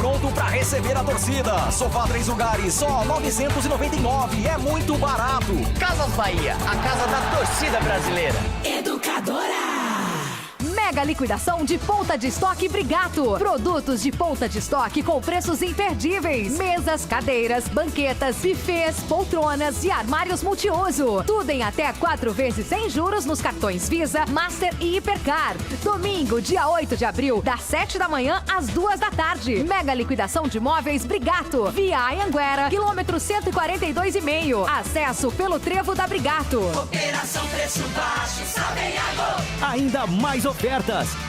pronto para receber a torcida. Sofá 3 lugares, só 999. É muito barato. Casas Bahia, a casa da torcida brasileira. Educadora. Mega liquidação de ponta de estoque Brigato. Produtos de ponta de estoque com preços imperdíveis. Mesas, cadeiras, banquetas, bufês, poltronas e armários multiuso. Tudo em até 4 vezes sem juros nos cartões Visa, Master e Hipercar. Domingo, dia 8 de abril, das 7 da manhã às 2 da tarde. Mega liquidação de móveis Brigato. Via Anhanguera, quilômetro 142,5. Acesso pelo Trevo da Brigato. Operação Preço Baixo, Savenhago. Ainda mais ofertas.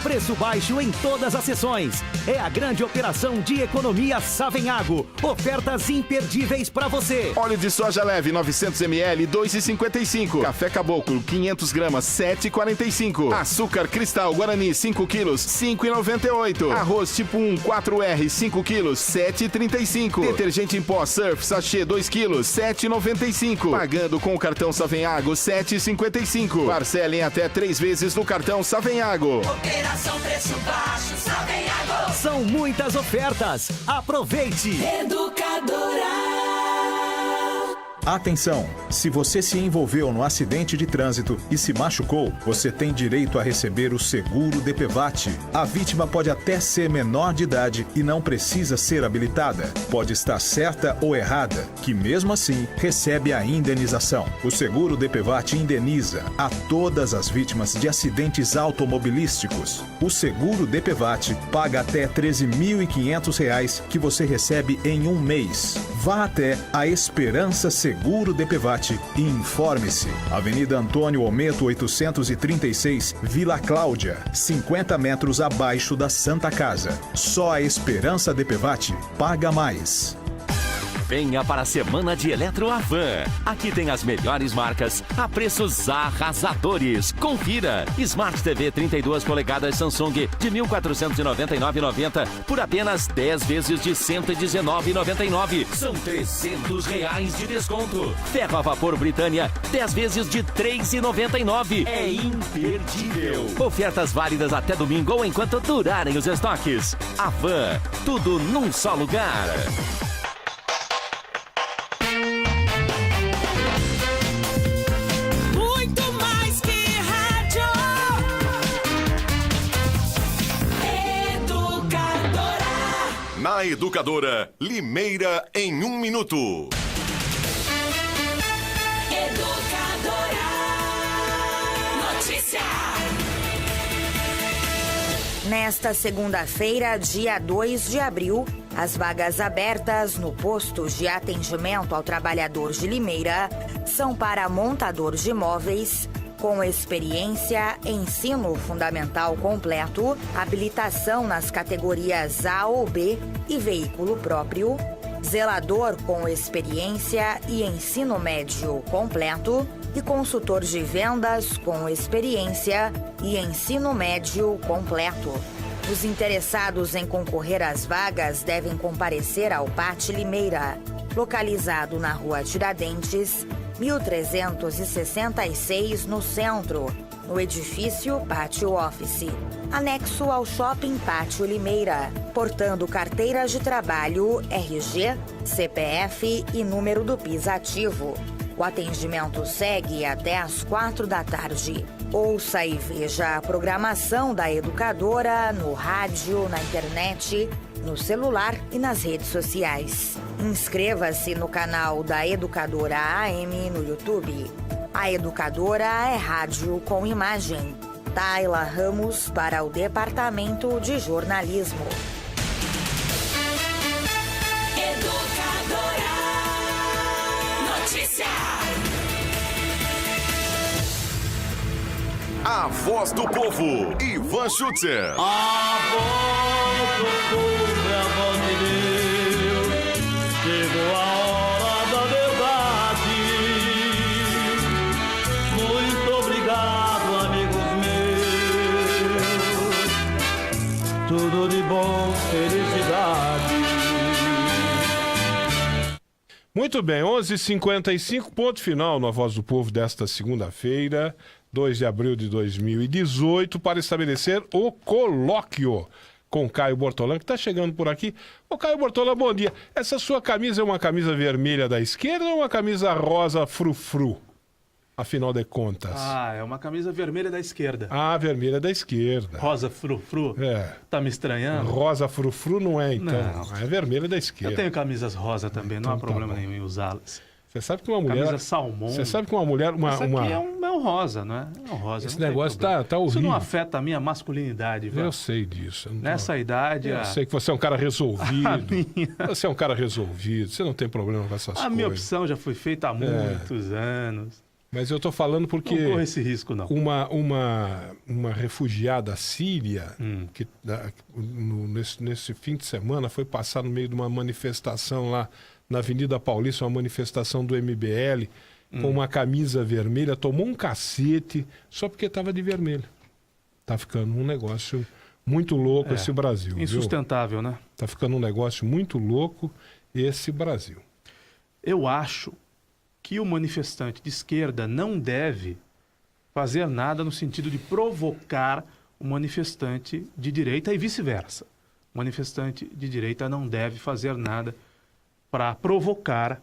Preço baixo em todas as sessões. É a grande operação de economia Savenhago. Ofertas imperdíveis para você. Óleo de soja leve 900 ml 2,55. Café Caboclo 500 gramas 7,45. Açúcar Cristal Guarani 5 quilos 5,98. Arroz tipo 1 4R 5 quilos 7,35. Detergente em pó Surf sachê 2 quilos 7,95. Pagando com o cartão Savenhago 7,55. Parcela em até 3 vezes no cartão Savenhago. Operação Preço Baixo, Savenhago. São muitas ofertas. Aproveite! Educadora. Atenção! Se você se envolveu no acidente de trânsito e se machucou, você tem direito a receber o seguro DPVAT. A vítima pode até ser menor de idade e não precisa ser habilitada. Pode estar certa ou errada, que mesmo assim recebe a indenização. O seguro DPVAT indeniza a todas as vítimas de acidentes automobilísticos. O seguro DPVAT paga até R$ 13.500 que você recebe em um mês. Vá até a Esperança Seguro DPVAT e informe-se. Avenida Antônio Ometo 836, Vila Cláudia, 50 metros abaixo da Santa Casa. Só a Esperança DPVAT paga mais. Venha para a semana de Eletroavan. Aqui tem as melhores marcas a preços arrasadores. Confira. Smart TV 32 polegadas Samsung de R$ 1.499,90 por apenas 10 vezes de R$ 119,99. São R$300 de desconto. Ferro a vapor Britânia 10 vezes de R$ 3,99. É imperdível. Ofertas válidas até domingo ou enquanto durarem os estoques. Avan, tudo num só lugar. Na Educadora, Limeira em 1 minuto. Educadora. Notícia. Nesta segunda-feira, dia 2 de abril, as vagas abertas no posto de atendimento ao trabalhador de Limeira são para montador de móveis, com experiência, ensino fundamental completo, habilitação nas categorias A ou B e veículo próprio, zelador com experiência e ensino médio completo e consultor de vendas com experiência e ensino médio completo. Os interessados em concorrer às vagas devem comparecer ao Pátio Limeira, localizado na Rua Tiradentes, 1366, no centro, no edifício Pátio Office, anexo ao Shopping Pátio Limeira, portando carteiras de trabalho, RG, CPF e número do PIS ativo. O atendimento segue até às 4 da tarde. Ouça e veja a programação da Educadora no rádio, na internet, no celular e nas redes sociais. Inscreva-se no canal da Educadora AM no YouTube. A Educadora é rádio com imagem. Tayla Ramos para o Departamento de Jornalismo. Educadora. Notícia. A voz do povo, Ivan Schutzer. A voz do povo é a voz de Deus. Chegou a hora da verdade. Muito obrigado, amigos meus. Tudo de bom, felicidade. Muito bem, 11h55, ponto final na Voz do Povo desta segunda-feira, 2 de abril de 2018, para estabelecer o colóquio com o Caio Bortolã, que está chegando por aqui. Ô, Caio Bortolã, bom dia. Essa sua camisa é uma camisa vermelha da esquerda ou uma camisa rosa frufru? Afinal de contas. Ah, é uma camisa vermelha da esquerda. Ah, vermelha da esquerda. Rosa frufru? É. Tá me estranhando? Rosa frufru não é, então. Não. É vermelha da esquerda. Eu tenho camisas rosa também, Então não há tá problema bom. nenhum em usá-las. Você sabe que uma mulher... Camisa salmão. Você sabe que uma mulher... Isso aqui é um rosa, não é? É um rosa. Esse não tem negócio problema. tá horrível. Isso não afeta a minha masculinidade, Ivan. Eu sei disso. Eu não tô- Nessa idade... Eu sei que você é um cara resolvido. Você é um cara resolvido. Você não tem problema com essas A coisas. minha opção já foi feita há muitos anos. Mas eu tô falando porque... Não corro esse risco, não. Uma refugiada síria, que nesse fim de semana foi passar no meio de uma manifestação lá na Avenida Paulista, uma manifestação do MBL, com uma camisa vermelha, tomou um cacete só porque estava de vermelho. Tá ficando um negócio muito louco esse Brasil. Insustentável, viu? né? Tá ficando um negócio muito louco esse Brasil. Eu acho que o manifestante de esquerda não deve fazer nada no sentido de provocar o manifestante de direita e vice-versa. O manifestante de direita não deve fazer nada para provocar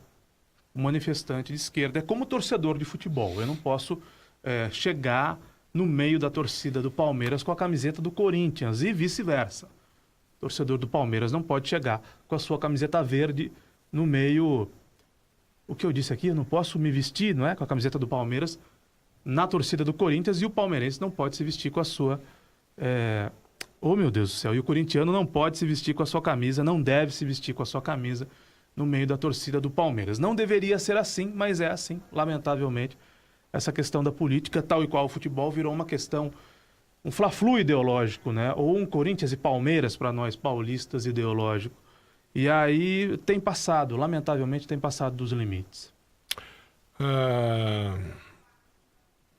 o manifestante de esquerda. É como torcedor de futebol. Eu não posso chegar no meio da torcida do Palmeiras com a camiseta do Corinthians e vice-versa. O torcedor do Palmeiras não pode chegar com a sua camiseta verde no meio... O que eu disse aqui, eu não posso me vestir, não é, com a camiseta do Palmeiras na torcida do Corinthians, e o palmeirense não pode se vestir com a sua... Oh, meu Deus do céu, e o corintiano não pode se vestir com a sua camisa, não deve se vestir com a sua camisa no meio da torcida do Palmeiras. Não deveria ser assim, mas é assim, lamentavelmente. Essa questão da política, tal e qual o futebol, virou uma questão, um fla-flu ideológico, né? Ou um Corinthians e Palmeiras para nós paulistas ideológico. E aí tem passado, lamentavelmente, tem passado dos limites.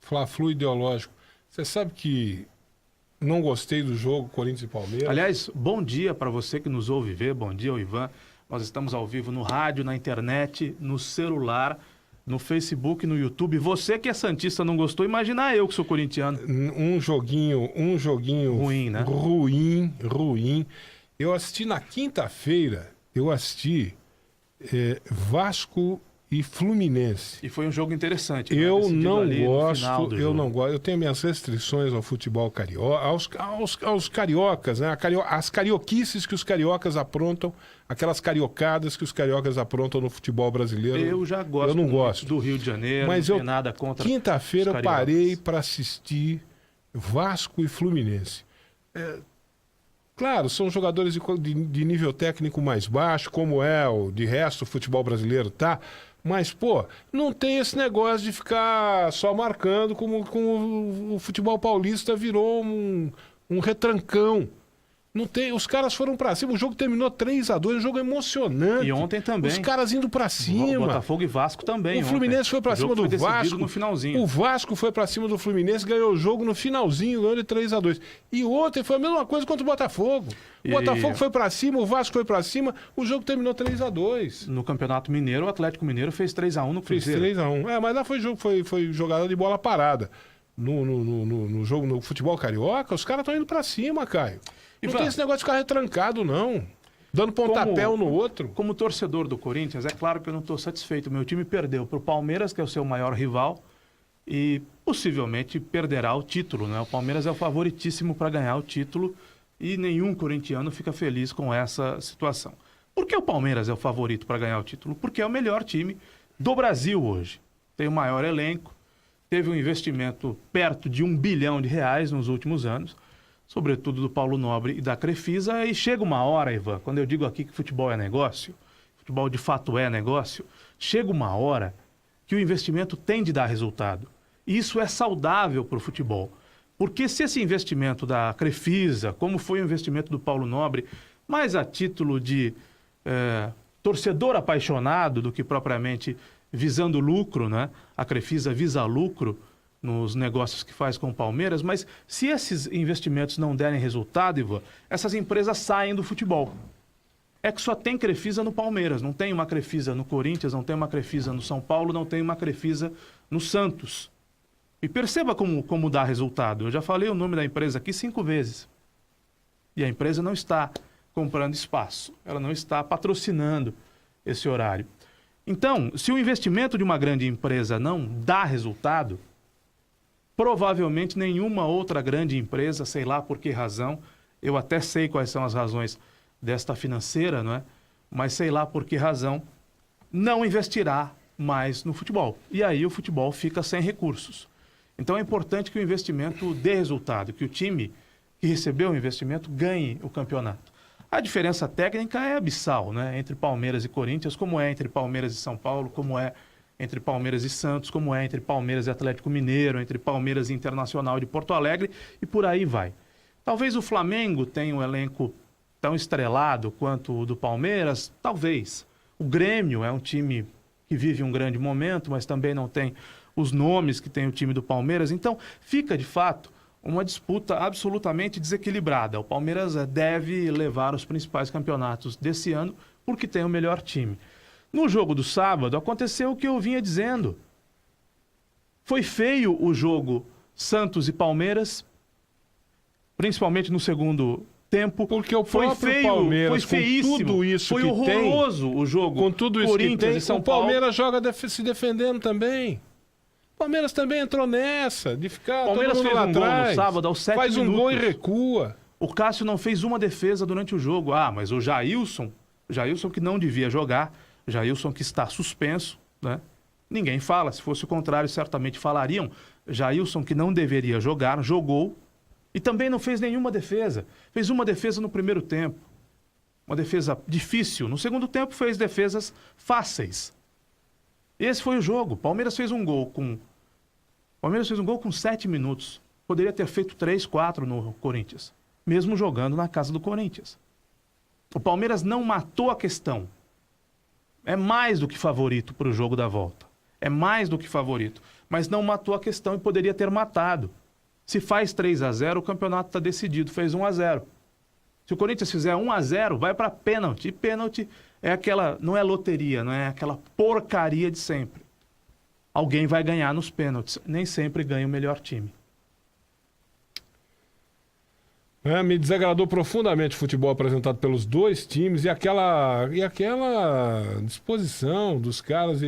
Fla-flu ideológico. Você sabe que não gostei do jogo Corinthians e Palmeiras? Aliás, bom dia para você que nos ouve ver. Bom dia, Ivan. Nós estamos ao vivo no rádio, na internet, no celular, no Facebook, no YouTube. Você que é santista não gostou, imagina eu que sou corintiano. Um joguinho ruim, né? Ruim. Eu assisti na quinta-feira, Vasco e Fluminense. E foi um jogo interessante. Eu não gosto. Eu tenho minhas restrições ao futebol carioca, aos cariocas, né? As carioquices que os cariocas aprontam, aquelas cariocadas que os cariocas aprontam no futebol brasileiro. Eu já gosto. Eu não gosto do Rio de Janeiro. Mas não tem nada contra. Quinta-feira eu parei para assistir Vasco e Fluminense. Claro, são jogadores de nível técnico mais baixo, como é de resto o futebol brasileiro, tá? Mas, pô, não tem esse negócio de ficar só marcando como o futebol paulista virou um retrancão. Não tem, os caras foram pra cima, o jogo terminou 3-2, um jogo emocionante. E ontem também. Os caras indo pra cima. Botafogo e Vasco também. O Fluminense foi pra cima do Vasco. No finalzinho. O Vasco foi pra cima do Fluminense, ganhou o jogo no finalzinho, ganhou de 3-2. E ontem foi a mesma coisa contra o Botafogo. O Botafogo foi pra cima, o Vasco foi pra cima, o jogo terminou 3-2. No Campeonato Mineiro, o Atlético Mineiro fez 3-1 no Cruzeiro. Fez 3-1. Mas lá foi jogada de bola parada. No jogo, no futebol carioca, os caras estão indo pra cima, Caio. Não tem esse negócio de ficar retrancado, não. Dando pontapé um no outro. Como torcedor do Corinthians, é claro que eu não estou satisfeito. Meu time perdeu para o Palmeiras, que é o seu maior rival, e possivelmente perderá o título, né? O Palmeiras é o favoritíssimo para ganhar o título e nenhum corintiano fica feliz com essa situação. Por que o Palmeiras é o favorito para ganhar o título? Porque é o melhor time do Brasil hoje. Tem o maior elenco, teve um investimento perto de R$1 bilhão nos últimos anos, sobretudo do Paulo Nobre e da Crefisa, e chega uma hora, Ivan, quando eu digo aqui que futebol é negócio, futebol de fato é negócio, chega uma hora que o investimento tem de dar resultado. E isso é saudável para o futebol. Porque se esse investimento da Crefisa, como foi o investimento do Paulo Nobre, mais a título de torcedor apaixonado do que propriamente visando lucro, né? A Crefisa visa lucro nos negócios que faz com o Palmeiras, mas se esses investimentos não derem resultado, Ivan, essas empresas saem do futebol. É que só tem Crefisa no Palmeiras, não tem uma Crefisa no Corinthians, não tem uma Crefisa no São Paulo, não tem uma Crefisa no Santos. E perceba como dá resultado. Eu já falei o nome da empresa aqui 5 vezes. E a empresa não está comprando espaço, ela não está patrocinando esse horário. Então, se o investimento de uma grande empresa não dá resultado, provavelmente nenhuma outra grande empresa, sei lá por que razão, eu até sei quais são as razões desta financeira, não é? Mas sei lá por que razão, não investirá mais no futebol. E aí o futebol fica sem recursos. Então é importante que o investimento dê resultado, que o time que recebeu o investimento ganhe o campeonato. A diferença técnica é abissal, né? Entre Palmeiras e Corinthians, como é entre Palmeiras e São Paulo, como é entre Palmeiras e Santos, como é entre Palmeiras e Atlético Mineiro, entre Palmeiras e Internacional de Porto Alegre e por aí vai. Talvez o Flamengo tenha um elenco tão estrelado quanto o do Palmeiras, talvez. O Grêmio é um time que vive um grande momento, mas também não tem os nomes que tem o time do Palmeiras. Então, fica, de fato, uma disputa absolutamente desequilibrada. O Palmeiras deve levar os principais campeonatos desse ano porque tem o melhor time. No jogo do sábado, aconteceu o que eu vinha dizendo. Foi feio o jogo Santos e Palmeiras, principalmente no segundo tempo. Porque o foi próprio feio, Palmeiras, foi feíssimo, com tudo isso foi que horroroso tem, o jogo. Com tudo isso Corinthians que tem, e São o Paulo. Palmeiras joga se defendendo também. O Palmeiras também entrou nessa, de ficar O Palmeiras todo mundo fez lá um gol atrás, no sábado aos 7 faz minutos. um gol e recua. O Cássio não fez uma defesa durante o jogo. Ah, mas o Jailson que não devia jogar, Jailson que está suspenso, né? Ninguém fala, se fosse o contrário, certamente falariam. Jailson que não deveria jogar, jogou e também não fez nenhuma defesa. Fez uma defesa no primeiro tempo, uma defesa difícil. No segundo tempo fez defesas fáceis. Esse foi o jogo. Palmeiras fez um gol com 7 minutos. Poderia ter feito 3, 4 no Corinthians, mesmo jogando na casa do Corinthians. O Palmeiras não matou a questão. É mais do que favorito para o jogo da volta. É mais do que favorito. Mas não matou a questão e poderia ter matado. Se faz 3-0, o campeonato está decidido. Fez 1-0. Se o Corinthians fizer 1-0, vai para pênalti. E pênalti é aquela, não é loteria, não é aquela porcaria de sempre. Alguém vai ganhar nos pênaltis. Nem sempre ganha o melhor time. Me desagradou profundamente o futebol apresentado pelos dois times e aquela disposição dos caras.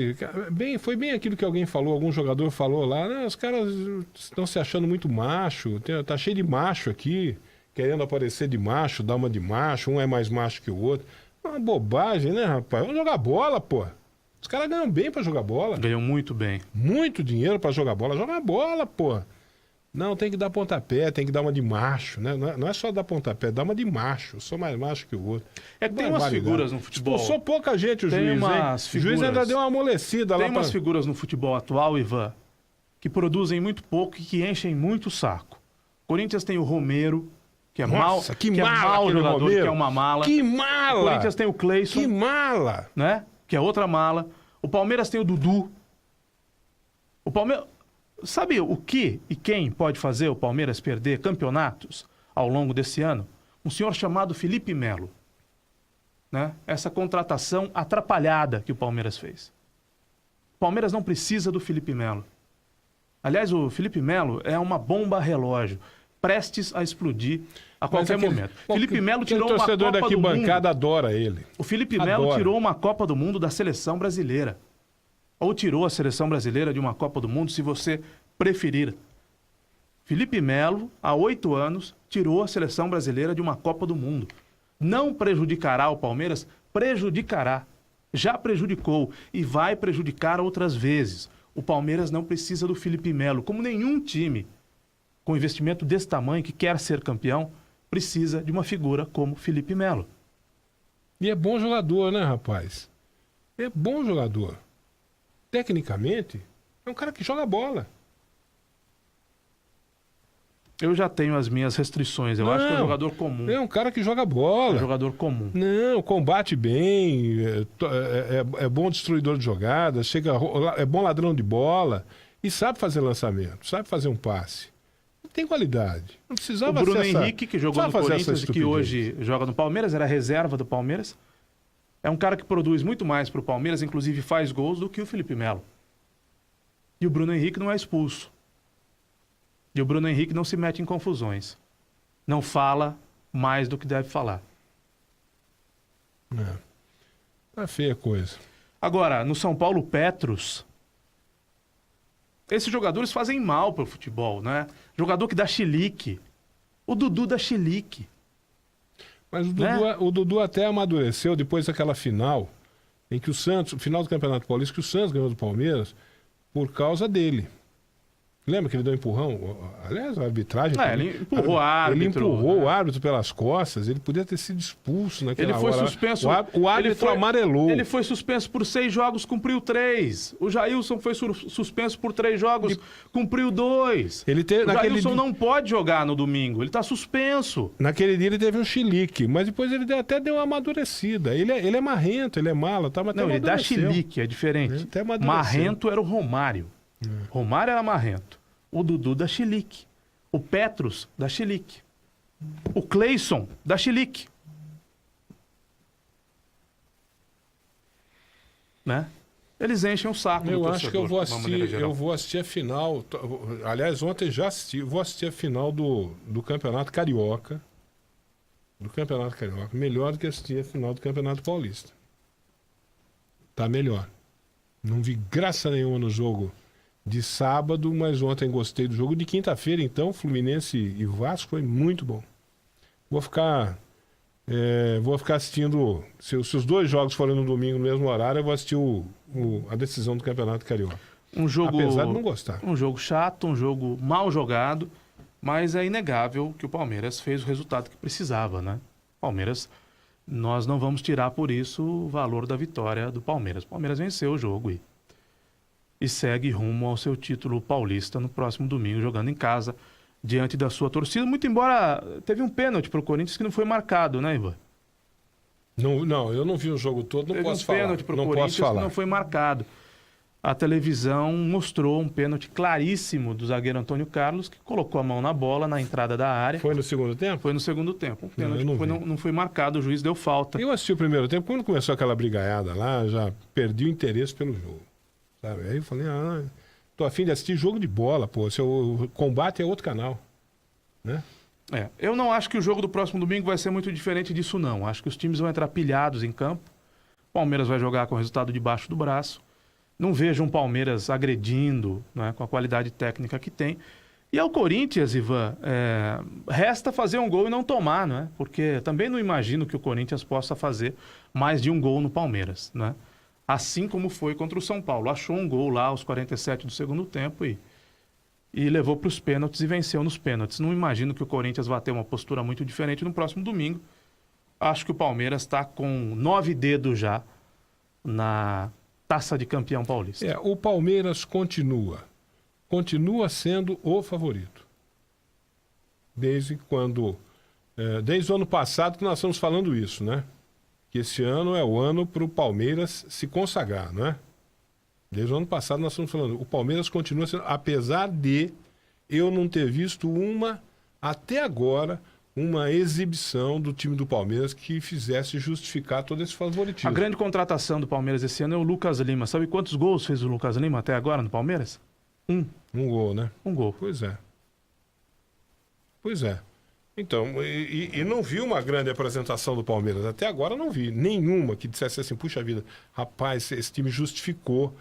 Foi bem aquilo que alguém falou, algum jogador falou lá. Né, os caras estão se achando muito macho, tá cheio de macho aqui, querendo aparecer de macho, dar uma de macho, um é mais macho que o outro. Uma bobagem, né, rapaz? Vamos jogar bola, pô. Os caras ganham bem pra jogar bola. Ganham muito bem. Muito dinheiro pra jogar bola. Joga bola, pô. Não, tem que dar pontapé, tem que dar uma de macho, né? Não é só dar pontapé, dá uma de macho. Eu sou mais macho que o outro. Tem umas figuras no futebol. Expulsou pouca gente o juiz, hein? O juiz ainda deu uma amolecida lá. Tem umas figuras no futebol atual, Ivan, que produzem muito pouco e que enchem muito o saco. O Corinthians tem o Romero, que é mau jogador, Romero. que é uma mala. Que mala! O Corinthians tem o Cleison. Que mala! Né? Que é outra mala. O Palmeiras tem o Dudu. O Palmeiras... Sabe o que e quem pode fazer o Palmeiras perder campeonatos ao longo desse ano? Um senhor chamado Felipe Melo. Né? Essa contratação atrapalhada que o Palmeiras fez. O Palmeiras não precisa do Felipe Melo. Aliás, o Felipe Melo é uma bomba relógio, prestes a explodir a qualquer momento. Felipe Melo tirou uma Copa do Mundo. O torcedor daqui bancada adora ele. O Felipe Melo tirou uma Copa do Mundo da seleção brasileira. Ou tirou a seleção brasileira de uma Copa do Mundo, se você preferir. Felipe Melo, há 8 anos, tirou a seleção brasileira de uma Copa do Mundo. Não prejudicará o Palmeiras? Prejudicará. Já prejudicou e vai prejudicar outras vezes. O Palmeiras não precisa do Felipe Melo, como nenhum time com investimento desse tamanho que quer ser campeão, precisa de uma figura como Felipe Melo. E é bom jogador, né, rapaz? É bom jogador. Tecnicamente, é um cara que joga bola. Eu já tenho as minhas restrições. Eu acho que é um jogador comum. É um cara que joga bola. É um jogador comum. Não, combate bem, é bom destruidor de jogadas, é bom ladrão de bola e sabe fazer lançamento, sabe fazer um passe. Tem qualidade. Não precisava o Bruno Henrique, que jogou no Corinthians e que hoje joga no Palmeiras, era reserva do Palmeiras. É um cara que produz muito mais para o Palmeiras, inclusive faz gols, do que o Felipe Melo. E o Bruno Henrique não é expulso. E o Bruno Henrique não se mete em confusões. Não fala mais do que deve falar. Tá feia a coisa. Agora, no São Paulo Petros, esses jogadores fazem mal pro futebol, né? Jogador que dá chilique. O Dudu dá chilique. Mas o Dudu até amadureceu depois daquela final, em que o Santos, final do Campeonato Paulista, que o Santos ganhou do Palmeiras por causa dele. Lembra que ele deu um empurrão? Aliás, a arbitragem... ele empurrou o árbitro. Ele empurrou o árbitro pelas costas, ele podia ter sido expulso naquela hora. Ele foi suspenso... O árbitro amarelou. Ele foi suspenso por 6 jogos, cumpriu 3. O Jailson foi suspenso por 3 jogos, cumpriu 2. O Jailson não pode jogar no domingo, ele está suspenso. Naquele dia ele teve um chilique, mas depois ele até deu uma amadurecida. Ele é marrento, ele é mala, tá? Mas não, ele dá chilique, é diferente. Marrento era o Romário. Romário era marrento. O Dudu dá chilique. O Petros dá chilique. O Cleison dá chilique. Né? Eles enchem o saco. Eu acho que eu vou assistir a final. Aliás, ontem já assisti. Vou assistir a final do Campeonato Carioca. Do Campeonato Carioca. Melhor do que assistir a final do Campeonato Paulista. Tá melhor. Não vi graça nenhuma no jogo de sábado, mas ontem gostei do jogo. De quinta-feira, então, Fluminense e Vasco foi muito bom. Vou ficar assistindo. Se os 2 jogos forem no domingo, no mesmo horário, eu vou assistir a decisão do Campeonato Carioca. Apesar de não gostar. Um jogo chato, um jogo mal jogado, mas é inegável que o Palmeiras fez o resultado que precisava, né? Palmeiras, nós não vamos tirar por isso o valor da vitória do Palmeiras. O Palmeiras venceu o jogo e segue rumo ao seu título paulista no próximo domingo, jogando em casa, diante da sua torcida. Muito embora teve um pênalti para o Corinthians que não foi marcado, né, Ivan? Não, eu não vi o jogo todo, não posso falar. Teve um pênalti para o Corinthians que não foi marcado. A televisão mostrou um pênalti claríssimo do zagueiro Antônio Carlos, que colocou a mão na bola na entrada da área. Foi no segundo tempo? Foi no segundo tempo. Um pênalti não foi marcado, o juiz deu falta. Eu assisti o primeiro tempo, quando começou aquela brigaiada lá, já perdi o interesse pelo jogo. Sabe? Aí eu falei, tô a fim de assistir jogo de bola, pô. O combate é outro canal, né? Eu não acho que o jogo do próximo domingo vai ser muito diferente disso, não. Acho que os times vão entrar pilhados em campo. O Palmeiras vai jogar com o resultado debaixo do braço. Não vejo um Palmeiras agredindo, né, com a qualidade técnica que tem. E ao Corinthians, Ivan, resta fazer um gol e não tomar, né? Porque também não imagino que o Corinthians possa fazer mais de um gol no Palmeiras, né? Assim como foi contra o São Paulo. Achou um gol lá aos 47 do segundo tempo e levou para os pênaltis e venceu nos pênaltis. Não imagino que o Corinthians vá ter uma postura muito diferente no próximo domingo. Acho que o Palmeiras está com 9 dedos já na Taça de Campeão Paulista. O Palmeiras continua sendo o favorito. Desde o ano passado que nós estamos falando isso, né? Que esse ano é o ano para o Palmeiras se consagrar, né? Desde o ano passado nós estamos falando. O Palmeiras continua sendo, apesar de eu não ter visto até agora, uma exibição do time do Palmeiras que fizesse justificar todo esse favoritismo. A grande contratação do Palmeiras esse ano é o Lucas Lima. Sabe quantos gols fez o Lucas Lima até agora no Palmeiras? Um gol, né? Um gol. Pois é. Então, e não vi uma grande apresentação do Palmeiras. Até agora não vi nenhuma que dissesse assim, puxa vida, rapaz, esse time justificou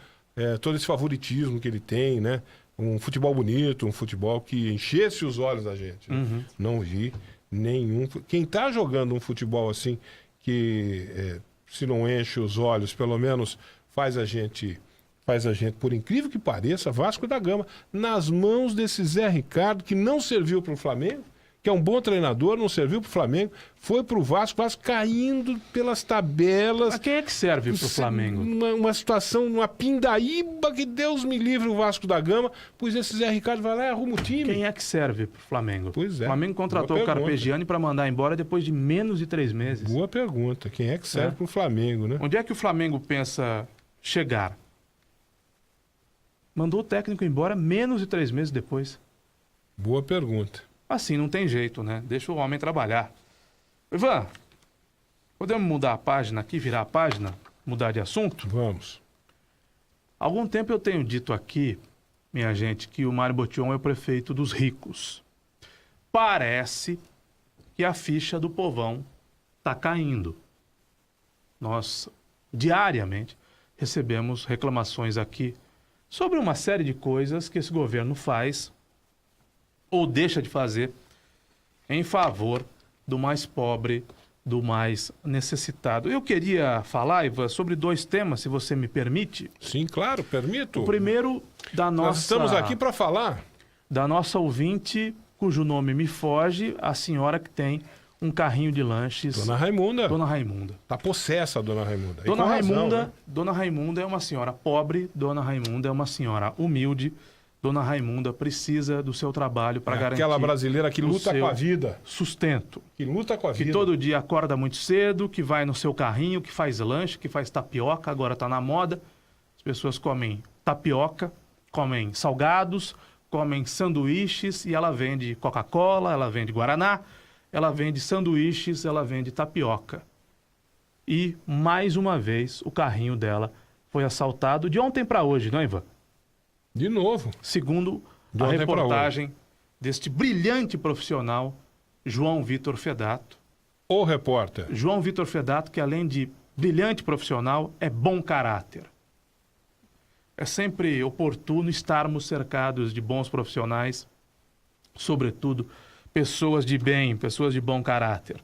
todo esse favoritismo que ele tem, né? Um futebol bonito, um futebol que enchesse os olhos da gente. Né? Não vi nenhum. Quem está jogando um futebol assim, que se não enche os olhos, pelo menos faz a gente, por incrível que pareça, Vasco da Gama, nas mãos desse Zé Ricardo, que não serviu para o Flamengo, que é um bom treinador, não serviu para o Flamengo, foi para o Vasco caindo pelas tabelas. Mas quem é que serve para o Flamengo? Uma situação, uma pindaíba que Deus me livre o Vasco da Gama, pois esse Zé Ricardo vai lá e arruma o time. Quem é que serve para o Flamengo? Pois é. O Flamengo contratou o Carpegiani para mandar embora depois de menos de 3 meses. Boa pergunta. Quem é que serve para o Flamengo, né? Onde é que o Flamengo pensa chegar? Mandou o técnico embora menos de 3 meses depois. Boa pergunta. Assim não tem jeito, né? Deixa o homem trabalhar. Ivan, podemos mudar a página aqui, virar a página, mudar de assunto? Vamos. Há algum tempo eu tenho dito aqui, minha gente, que o Mário Botion é o prefeito dos ricos. Parece que a ficha do povão está caindo. Nós, diariamente, recebemos reclamações aqui sobre uma série de coisas que esse governo faz ou deixa de fazer em favor do mais pobre, do mais necessitado. Eu queria falar, Ivan, sobre 2 temas, se você me permite. Sim, claro, permito. O primeiro, da nossa... Nós estamos aqui para falar. Da nossa ouvinte, cujo nome me foge, a senhora que tem um carrinho de lanches. Dona Raimunda. Dona Raimunda. Tá possessa a Dona Raimunda. E Dona com razão, Raimunda, né? Dona Raimunda é uma senhora pobre, Dona Raimunda é uma senhora humilde, Dona Raimunda precisa do seu trabalho para garantir aquela brasileira que luta o seu com a vida. Sustento. Que luta com a vida. Que todo dia acorda muito cedo, que vai no seu carrinho, que faz lanche, que faz tapioca, agora está na moda. As pessoas comem tapioca, comem salgados, comem sanduíches e ela vende Coca-Cola, ela vende Guaraná, ela vende sanduíches, ela vende tapioca. E, mais uma vez, o carrinho dela foi assaltado de ontem para hoje, não é, Ivan? De novo. Segundo a reportagem deste brilhante profissional, João Vitor Fedato. O repórter. João Vitor Fedato, que além de brilhante profissional, é bom caráter. É sempre oportuno estarmos cercados de bons profissionais, sobretudo pessoas de bem, pessoas de bom caráter.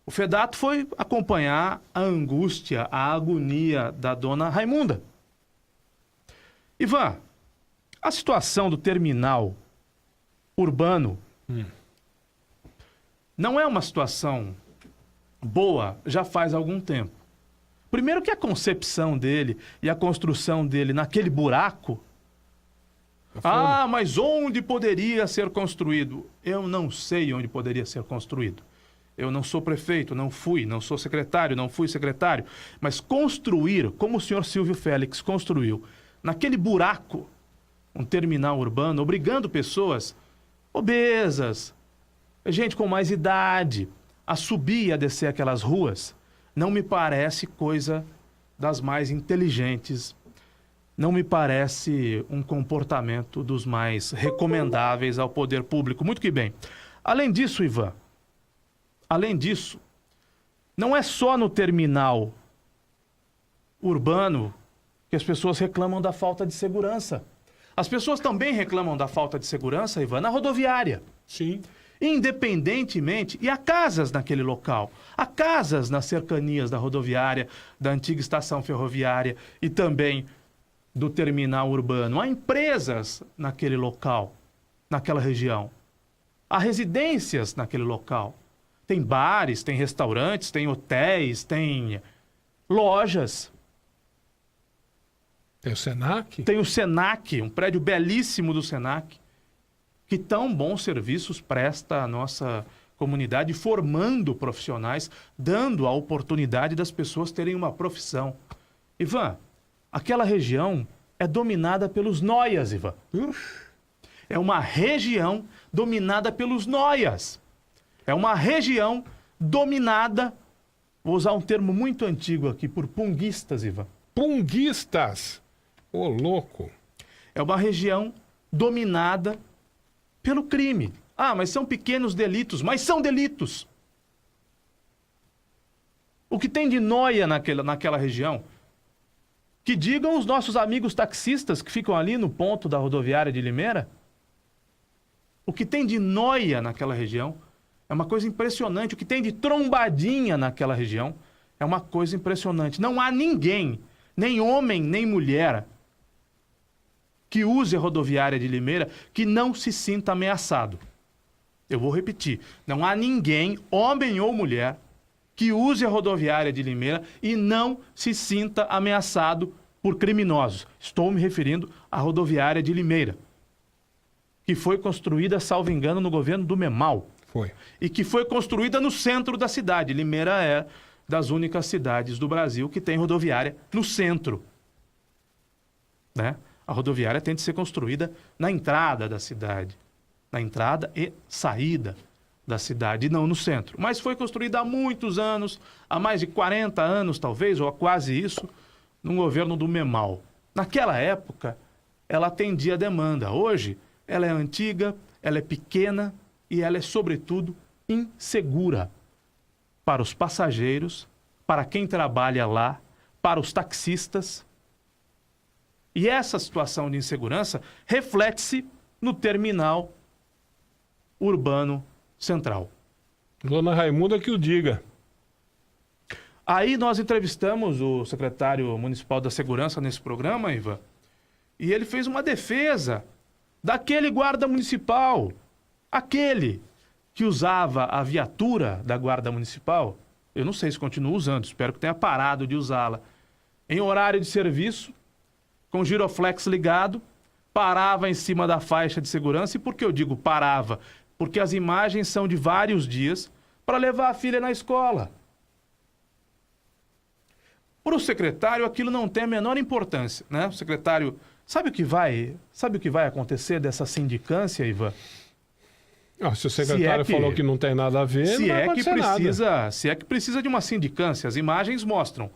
O Fedato foi acompanhar a angústia, a agonia da Dona Raimunda. Ivan, a situação do terminal urbano não é uma situação boa já faz algum tempo. Primeiro que a concepção dele e a construção dele naquele buraco... Ah, mas onde poderia ser construído? Eu não sei onde poderia ser construído. Eu não sou prefeito, não fui, não sou secretário, não fui secretário. Mas construir, como o senhor Silvio Félix construiu, naquele buraco, um terminal urbano, obrigando pessoas obesas, gente com mais idade, a subir e a descer aquelas ruas, não me parece coisa das mais inteligentes. Não me parece um comportamento dos mais recomendáveis ao poder público. Muito que bem. Além disso, Ivan, além disso, não é só no terminal urbano que as pessoas reclamam da falta de segurança. As pessoas também reclamam da falta de segurança, Ivan, na rodoviária. Sim. Independentemente, e há casas naquele local, há casas nas cercanias da rodoviária, da antiga estação ferroviária e também do terminal urbano. Há empresas naquele local, naquela região. Há residências naquele local. Tem bares, tem restaurantes, tem hotéis, tem lojas. Tem o Senac? Tem o Senac, um prédio belíssimo do Senac, que tão bons serviços presta à nossa comunidade, formando profissionais, dando a oportunidade das pessoas terem uma profissão. Ivan, aquela região é dominada pelos noias, Ivan. É uma região dominada pelos noias. É uma região dominada, vou usar um termo muito antigo aqui, por punguistas, Ivan. Punguistas? Ô, louco. É uma região dominada pelo crime. Ah, mas são pequenos delitos. Mas são delitos. O que tem de noia naquela região? Que digam os nossos amigos taxistas que ficam ali no ponto da rodoviária de Limeira. O que tem de noia naquela região é uma coisa impressionante. O que tem de trombadinha naquela região é uma coisa impressionante. Não há ninguém, nem homem, nem mulher, que use a rodoviária de Limeira que não se sinta ameaçado. Eu vou repetir. Não há ninguém, homem ou mulher, que use a rodoviária de Limeira e não se sinta ameaçado por criminosos. Estou me referindo à rodoviária de Limeira, que foi construída, salvo engano, no governo do Memal. Foi. E que foi construída no centro da cidade. Limeira é das únicas cidades do Brasil que tem rodoviária no centro. Né? A rodoviária tem de ser construída na entrada da cidade. Na entrada e saída da cidade, e não no centro. Mas foi construída há muitos anos, há mais de 40 anos talvez, ou há quase isso, no governo do Memal. Naquela época, ela atendia a demanda. Hoje, ela é antiga, ela é pequena e ela é, sobretudo, insegura para os passageiros, para quem trabalha lá, para os taxistas. E essa situação de insegurança reflete-se no terminal urbano central. Dona Raimunda que o diga. Aí nós entrevistamos o secretário municipal da segurança nesse programa, Ivan, e ele fez uma defesa daquele guarda municipal, aquele que usava a viatura da guarda municipal. Eu não sei se continua usando, espero que tenha parado de usá-la. Em horário de serviço, com o giroflex ligado, parava em cima da faixa de segurança. E por que eu digo parava? Porque as imagens são de vários dias para levar a filha na escola. Para o secretário, aquilo não tem a menor importância, né? O secretário, sabe o que vai acontecer dessa sindicância, Ivan? Se o secretário falou que não tem nada a ver, não vai acontecer nada. Se é que precisa de uma sindicância, as imagens mostram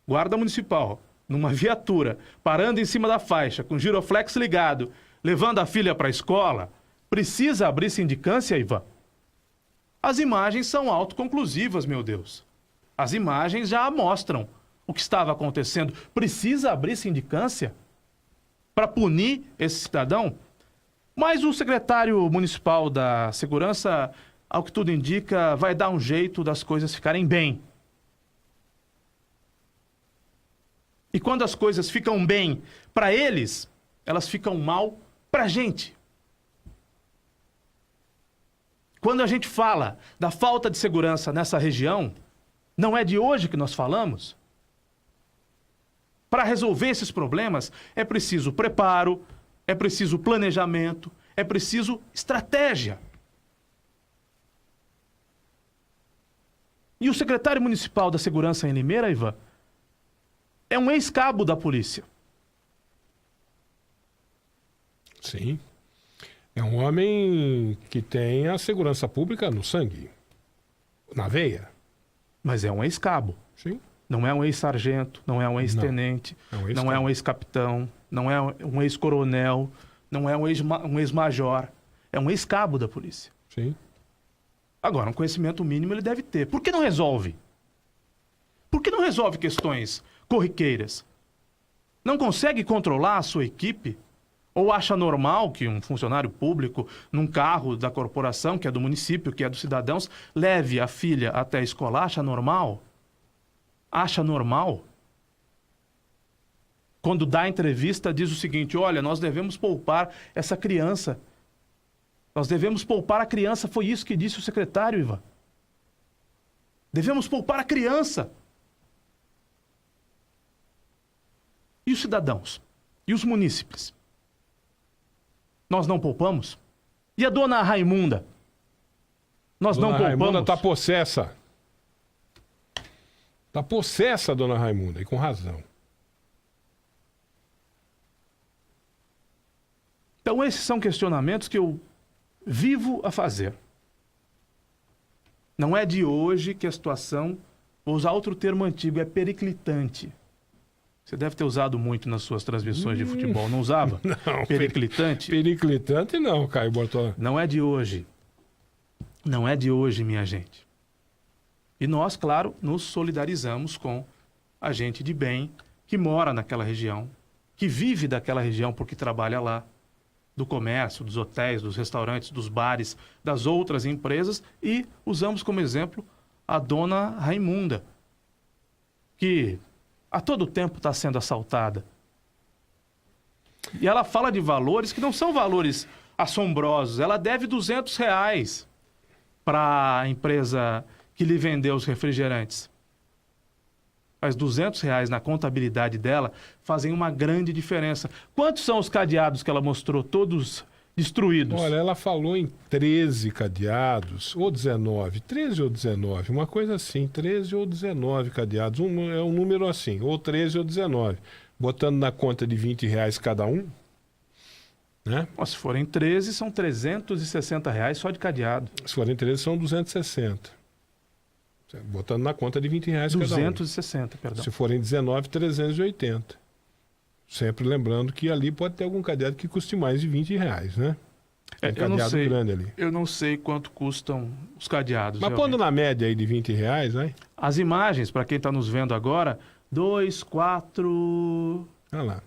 guarda municipal numa viatura, parando em cima da faixa, com giroflex ligado, levando a filha para a escola, precisa abrir sindicância, Ivan? As imagens são autoconclusivas, meu Deus. As imagens já mostram o que estava acontecendo. Precisa abrir sindicância para punir esse cidadão? Mas o secretário municipal da segurança, ao que tudo indica, vai dar um jeito das coisas ficarem bem. E quando as coisas ficam bem para eles, elas ficam mal para a gente. Quando a gente fala da falta de segurança nessa região, não é de hoje que nós falamos. Para resolver esses problemas, é preciso preparo, é preciso planejamento, é preciso estratégia. E o secretário municipal da segurança em Limeira, Ivan, é um ex-cabo da polícia. Sim. É um homem que tem a segurança pública no sangue, na veia. Mas é um ex-cabo. Sim. Não é um ex-sargento, não é um ex-tenente, não é um ex-capitão, não é um ex-coronel, não é um ex-major. É um ex-cabo da polícia. Sim. Agora, um conhecimento mínimo ele deve ter. Por que não resolve? Por que não resolve questões corriqueiras? Não consegue controlar a sua equipe? Ou acha normal que um funcionário público, num carro da corporação, que é do município, que é dos cidadãos, leve a filha até a escola? Acha normal? Acha normal? Quando dá entrevista, diz o seguinte: olha, nós devemos poupar essa criança. Nós devemos poupar a criança. Foi isso que disse o secretário, Ivan. Devemos poupar a criança. E os cidadãos? E os munícipes? Nós não poupamos? E a dona Raimunda? Nós não poupamos? Dona Raimunda está possessa. Está possessa, dona Raimunda, e com razão. Então, esses são questionamentos que eu vivo a fazer. Não é de hoje que a situação, vou usar outro termo antigo, é periclitante. Você deve ter usado muito nas suas transmissões de futebol, não usava? Não. Periclitante? Periclitante não, Caio Bortolã. Não é de hoje. Não é de hoje, minha gente. E nós, claro, nos solidarizamos com a gente de bem que mora naquela região, que vive daquela região porque trabalha lá, do comércio, dos hotéis, dos restaurantes, dos bares, das outras empresas, e usamos como exemplo a dona Raimunda, que a todo tempo está sendo assaltada. E ela fala de valores que não são valores assombrosos. Ela deve R$200 para a empresa que lhe vendeu os refrigerantes. Mas R$200 na contabilidade dela fazem uma grande diferença. Quantos são os cadeados que ela mostrou? Todos destruídos. Olha, ela falou em 13 cadeados, ou 19, 13 ou 19, uma coisa assim, 13 ou 19 cadeados, é um número assim, ou 13 ou 19, botando na conta de R$20 cada um, né? Se forem 13, são R$360 só de cadeado. Se forem 13, são 260. Botando na conta de R$20 cada um. 260, perdão. Se forem 19, 380. Sempre lembrando que ali pode ter algum cadeado que custe mais de R$20, né? Tem Eu não cadeado sei. grande ali. Eu não sei quanto custam os cadeados. Mas realmente. pondo na média aí de R$20, né? As imagens, para quem está nos vendo agora, 2, 4... Olha lá.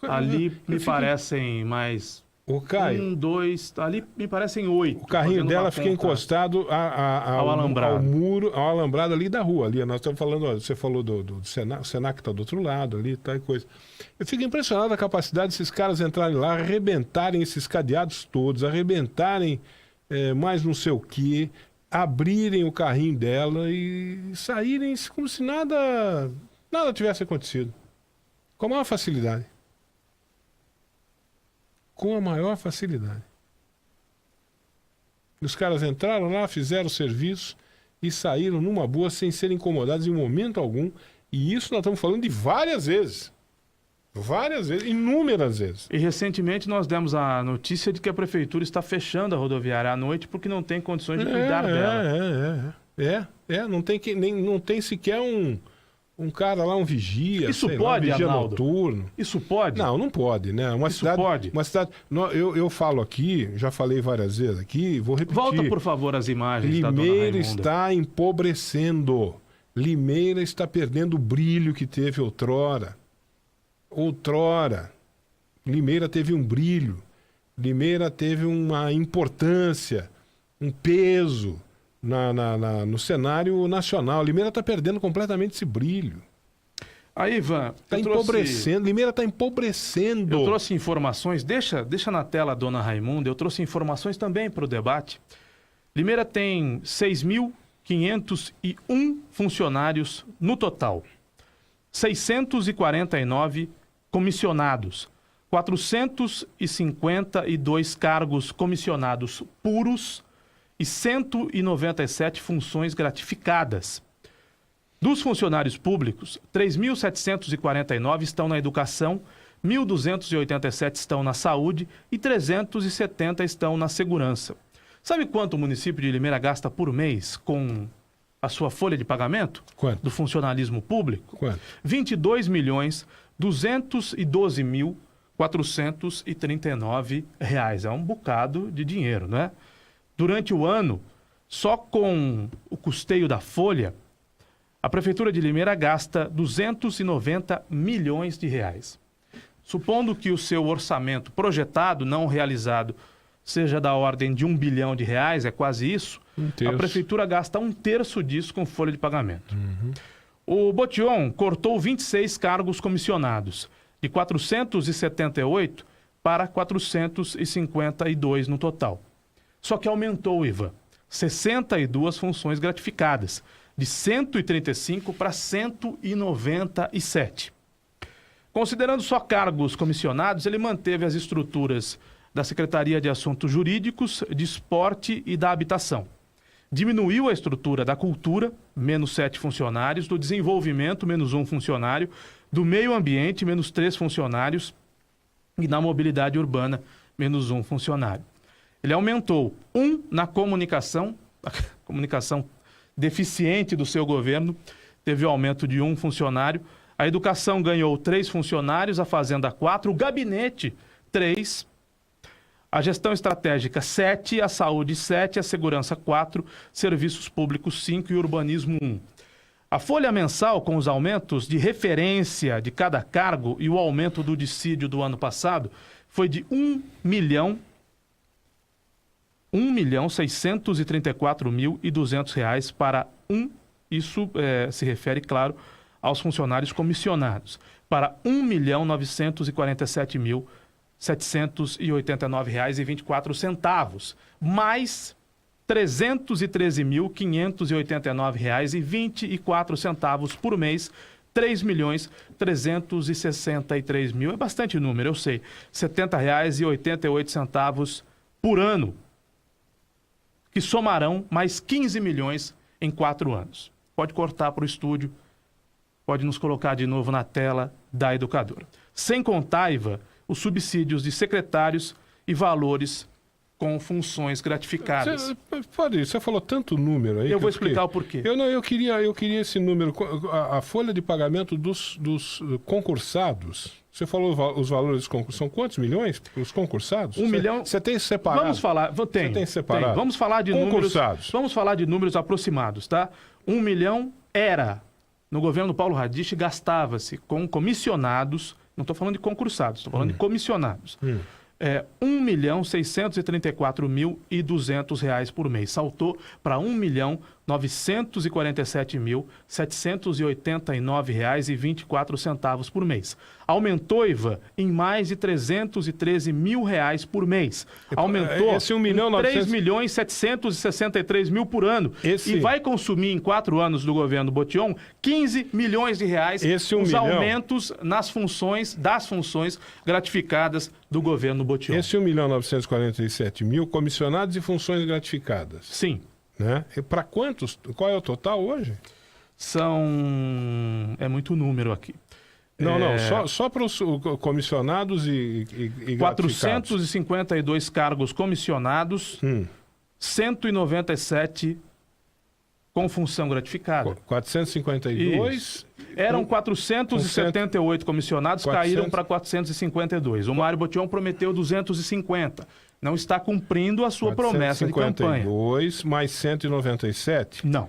Ali Eu me fico- parecem mais... O Caio, 1, 2... Ali me parecem 8. o carrinho dela fica encostado ao alambrado. ao muro, ao alambrado ali da rua. Ali. Nós estamos falando, ó, você falou do Senac, o Senac está do outro lado ali, tal e coisa. Eu fico impressionado da capacidade desses caras entrarem lá, arrebentarem esses cadeados todos, arrebentarem mais não sei o quê, abrirem o carrinho dela e saírem como se nada tivesse acontecido. Com a maior facilidade. Com a maior facilidade. E os caras entraram lá, fizeram o serviço e saíram numa boa sem serem incomodados em momento algum. E isso nós estamos falando de várias vezes. Várias vezes, inúmeras vezes. E recentemente nós demos a notícia de que a prefeitura está fechando a rodoviária à noite porque não tem condições de cuidar dela. Não tem sequer um cara lá, um vigia. Isso sei lá, pode, um vigia Arnaldo? Isso Isso pode? Não pode, né? Isso pode? Uma cidade. Eu falo aqui, já falei várias vezes aqui, vou repetir. Volta, por favor, as imagens da dona Limeira Raimunda. está empobrecendo. Limeira está perdendo o brilho que teve outrora. Limeira teve um brilho. Limeira teve uma importância, um peso no cenário nacional. Limeira está perdendo completamente esse brilho. Aí, Ivan, Está empobrecendo. Limeira está empobrecendo. Eu trouxe informações, deixa na tela a dona Raimunda, eu trouxe informações também para o debate. Limeira tem 6.501 funcionários no total, 649 comissionados, 452 cargos comissionados puros e 197 funções gratificadas. Dos funcionários públicos, 3.749 estão na educação, 1.287 estão na saúde e 370 estão na segurança. Sabe quanto o município de Limeira gasta por mês com a sua folha de pagamento? Quanto? Do funcionalismo público? Quanto? 22.212.439 reais. É um bocado de dinheiro, né? Durante o ano, só com o custeio da folha, a Prefeitura de Limeira gasta 290 milhões de reais. Supondo que o seu orçamento projetado, não realizado, seja da ordem de R$1 bilhão, é quase isso, a Prefeitura gasta 1/3 disso com folha de pagamento. O Botion cortou 26 cargos comissionados, de 478 para 452 no total. Só que aumentou, Ivan, 62 funções gratificadas, de 135 para 197. Considerando só cargos comissionados, ele manteve as estruturas da Secretaria de Assuntos Jurídicos, de Esporte e da Habitação. Diminuiu a estrutura da Cultura, menos 7 funcionários, do Desenvolvimento, menos 1 funcionário, do Meio Ambiente, menos 3 funcionários e na Mobilidade Urbana, menos 1 funcionário. Ele aumentou 1 na comunicação, a comunicação deficiente do seu governo, teve o aumento de 1 funcionário, a Educação ganhou 3 funcionários, a Fazenda 4, o Gabinete 3, a Gestão Estratégica 7, a Saúde 7, a Segurança 4, Serviços Públicos 5 e Urbanismo 1. A folha mensal, com os aumentos de referência de cada cargo e o aumento do dissídio do ano passado, foi de R$1.634.200 para isso se refere, claro, aos funcionários comissionados, para R$1.944.789,24, mais R$313.589,24 por mês, R$3.363.000. É bastante número, eu sei. R$70,88 por ano, que somarão mais 15 milhões em 4 anos. Pode cortar para o estúdio, pode nos colocar de novo na tela da educadora. Sem contar, Iva, os subsídios de secretários e valores com funções gratificadas. Você falou tanto número aí. Eu vou explicar o porquê. Eu queria esse número, a folha de pagamento dos concursados. Você falou os valores dos concursados. São quantos milhões para os concursados? 1 milhão. Você tem separado? Vamos falar. Tem. Você tem separado? Tem. Vamos falar de concursados. Vamos falar de números aproximados, tá? 1 milhão era. No governo Paulo Radich, gastava-se com comissionados. Não estou falando de concursados, estou falando de comissionados. 1.634.200 reais por mês. Saltou para 1.947.789 reais e 24 centavos por mês. Aumentou, Ivan, em mais de 313 mil reais por mês. Aumentou esse 3.763 mil por ano. E vai consumir em 4 anos do governo Botion 15 milhões de reais os aumentos das funções gratificadas do governo Botion. Esse 1.947.000 comissionados e funções gratificadas. Sim. Né? E para quantos? Qual é o total hoje? É muito número aqui. Não, só para os comissionados e 452 cargos comissionados, 197 com função gratificada. 452? Isso. Eram 478 comissionados, caíram para 452. O Mário Botion prometeu 250. Não está cumprindo a sua promessa de campanha. 452 mais 197? Não.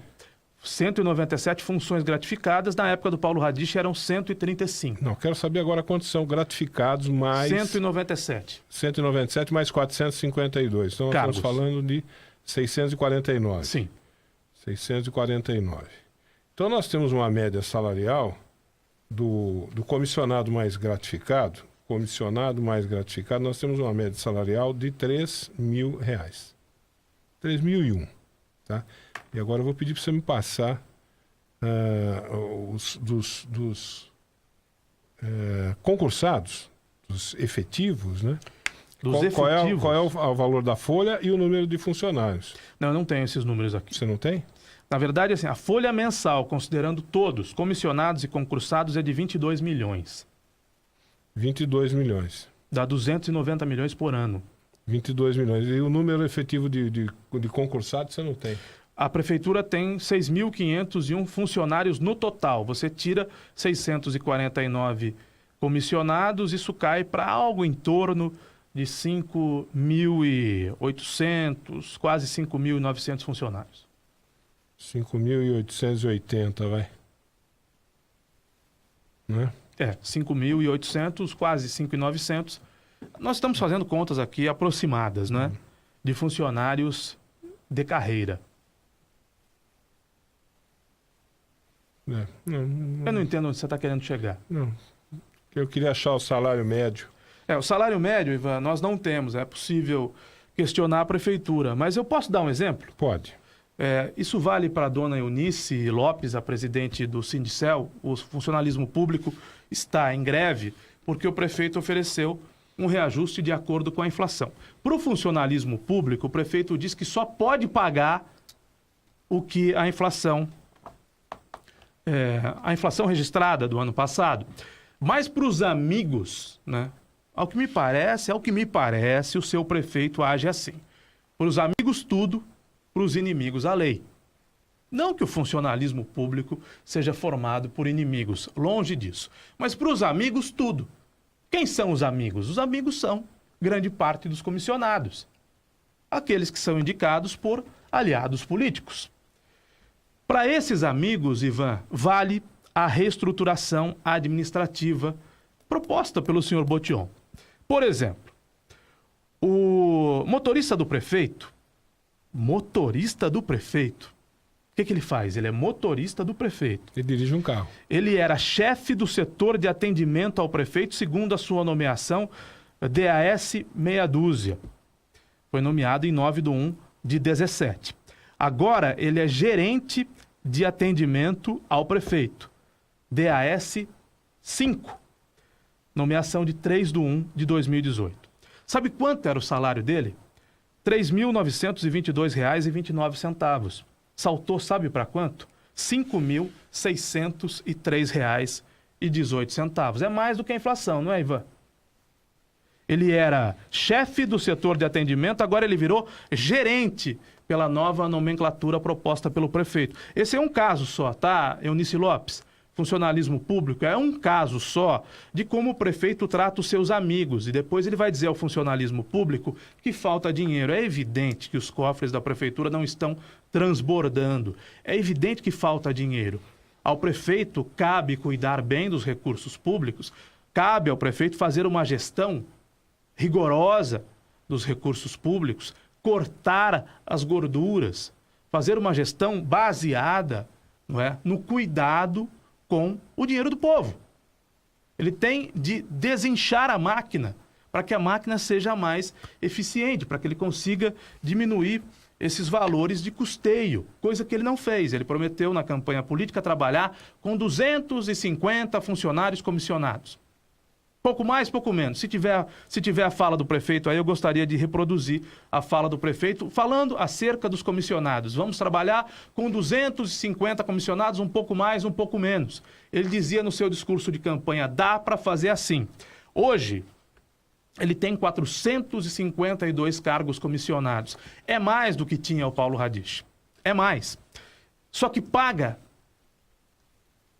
197 funções gratificadas, na época do Paulo Radich eram 135. Não, quero saber agora quantos são gratificados mais... 197. 197 mais 452. Então, nós estamos falando de 649. Sim. 649. Então, nós temos uma média salarial do comissionado mais gratificado, nós temos uma média salarial de R$3.000. 3.001, tá? E agora eu vou pedir para você me passar dos concursados, dos efetivos, né? Qual é o valor da folha e o número de funcionários? Não, eu não tenho esses números aqui. Você não tem? Na verdade, assim, a folha mensal, considerando todos, comissionados e concursados, é de 22 milhões. 22 milhões. Dá 290 milhões por ano. 22 milhões. E o número efetivo de concursados você não tem? A prefeitura tem 6.501 funcionários no total. Você tira 649 comissionados, isso cai para algo em torno de 5.800, quase 5.900 funcionários. 5.880, vai. Né? 5.800, quase 5.900. Nós estamos fazendo contas aqui aproximadas, né? De funcionários de carreira. Eu não entendo onde você está querendo chegar. Não. Eu queria achar o salário médio. O salário médio, Ivan, nós não temos. É possível questionar a prefeitura. Mas eu posso dar um exemplo? Pode. Isso vale para a dona Eunice Lopes, a presidente do Sindicel. O funcionalismo público está em greve porque o prefeito ofereceu um reajuste de acordo com a inflação. Para o funcionalismo público, o prefeito diz que só pode pagar o que a inflação registrada do ano passado. Mas para os amigos, né? Ao que me parece, o seu prefeito age assim. Para os amigos tudo, para os inimigos a lei. Não que o funcionalismo público seja formado por inimigos, longe disso. Mas para os amigos tudo. Quem são os amigos? Os amigos são grande parte dos comissionados. Aqueles que são indicados por aliados políticos. Para esses amigos, Ivan, vale a reestruturação administrativa proposta pelo senhor Botion. Por exemplo, o motorista do prefeito, o que ele faz? Ele é motorista do prefeito. Ele dirige um carro. Ele era chefe do setor de atendimento ao prefeito, segundo a sua nomeação, DAS meia dúzia. Foi nomeado em 9/1/17. Agora, ele é gerente de atendimento ao prefeito. DAS 5. Nomeação de 3/1/2018. Sabe quanto era o salário dele? R$ 3.922,29. Saltou, sabe para quanto? R$ 5.603,18. É mais do que a inflação, não é, Ivan? Ele era chefe do setor de atendimento, agora ele virou gerente pela nova nomenclatura proposta pelo prefeito. Esse é um caso só, tá, Eunice Lopes? Funcionalismo público é um caso só de como o prefeito trata os seus amigos. E depois ele vai dizer ao funcionalismo público que falta dinheiro. É evidente que os cofres da prefeitura não estão transbordando. É evidente que falta dinheiro. Ao prefeito cabe cuidar bem dos recursos públicos, cabe ao prefeito fazer uma gestão rigorosa dos recursos públicos, cortar as gorduras, fazer uma gestão baseada, não é, no cuidado com o dinheiro do povo. Ele tem de desinchar a máquina para que a máquina seja mais eficiente, para que ele consiga diminuir esses valores de custeio, coisa que ele não fez. Ele prometeu na campanha política trabalhar com 250 funcionários comissionados. Pouco mais, pouco menos. Se tiver a fala do prefeito aí, eu gostaria de reproduzir a fala do prefeito falando acerca dos comissionados. Vamos trabalhar com 250 comissionados, um pouco mais, um pouco menos. Ele dizia no seu discurso de campanha, dá para fazer assim. Hoje, ele tem 452 cargos comissionados. É mais do que tinha o Paulo Radich. É mais. Só que paga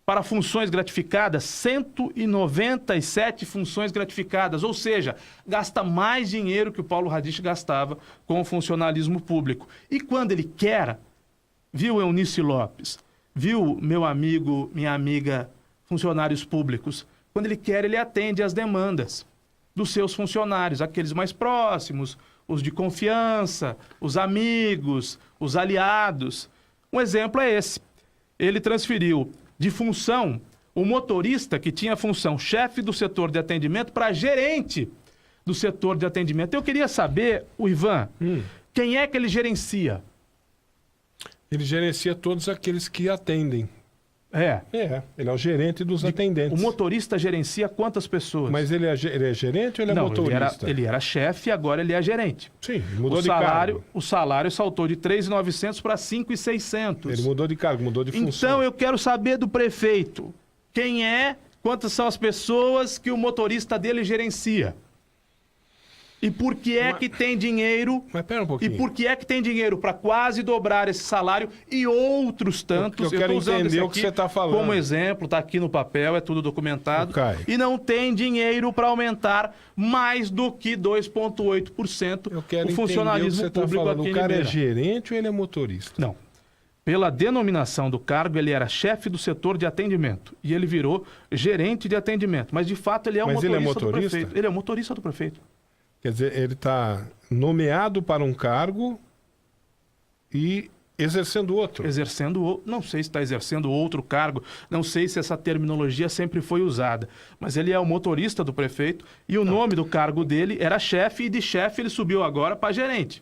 para funções gratificadas, 197 funções gratificadas, ou seja, gasta mais dinheiro que o Paulo Radich gastava com o funcionalismo público. E quando ele quer, viu, Eunice Lopes, viu, meu amigo, minha amiga, funcionários públicos, quando ele quer, ele atende às demandas dos seus funcionários, aqueles mais próximos, os de confiança, os amigos, os aliados. Um exemplo é esse. Ele transferiu de função o motorista que tinha função chefe do setor de atendimento para gerente do setor de atendimento. Eu queria saber, o Ivan, quem é que ele gerencia? Ele gerencia todos aqueles que atendem. É. Ele é o gerente dos atendentes. O motorista gerencia quantas pessoas? Mas ele é gerente ou ele é motorista? Ele era chefe e agora ele é gerente. Sim, mudou de cargo. O salário saltou de 3.900 para 5.600. Ele mudou de cargo, mudou de função. Então eu quero saber do prefeito. Quantas são as pessoas que o motorista dele gerencia? E por que é que tem dinheiro? Mas pera um pouquinho. E por que é que tem dinheiro para quase dobrar esse salário e outros tantos? Eu quero entender o que você está falando. Como exemplo, está aqui no papel, é tudo documentado. E não tem dinheiro para aumentar mais do que 2,8% o funcionalismo público aqui em Limeira. O cara é gerente ou ele é motorista? Não. Pela denominação do cargo, ele era chefe do setor de atendimento. E ele virou gerente de atendimento. Mas, de fato, ele é o motorista do prefeito. Ele é o motorista do prefeito. Quer dizer, ele está nomeado para um cargo e exercendo outro. Não sei se está exercendo outro cargo, não sei se essa terminologia sempre foi usada. Mas ele é o motorista do prefeito e o nome do cargo dele era chefe e de chefe ele subiu agora para gerente.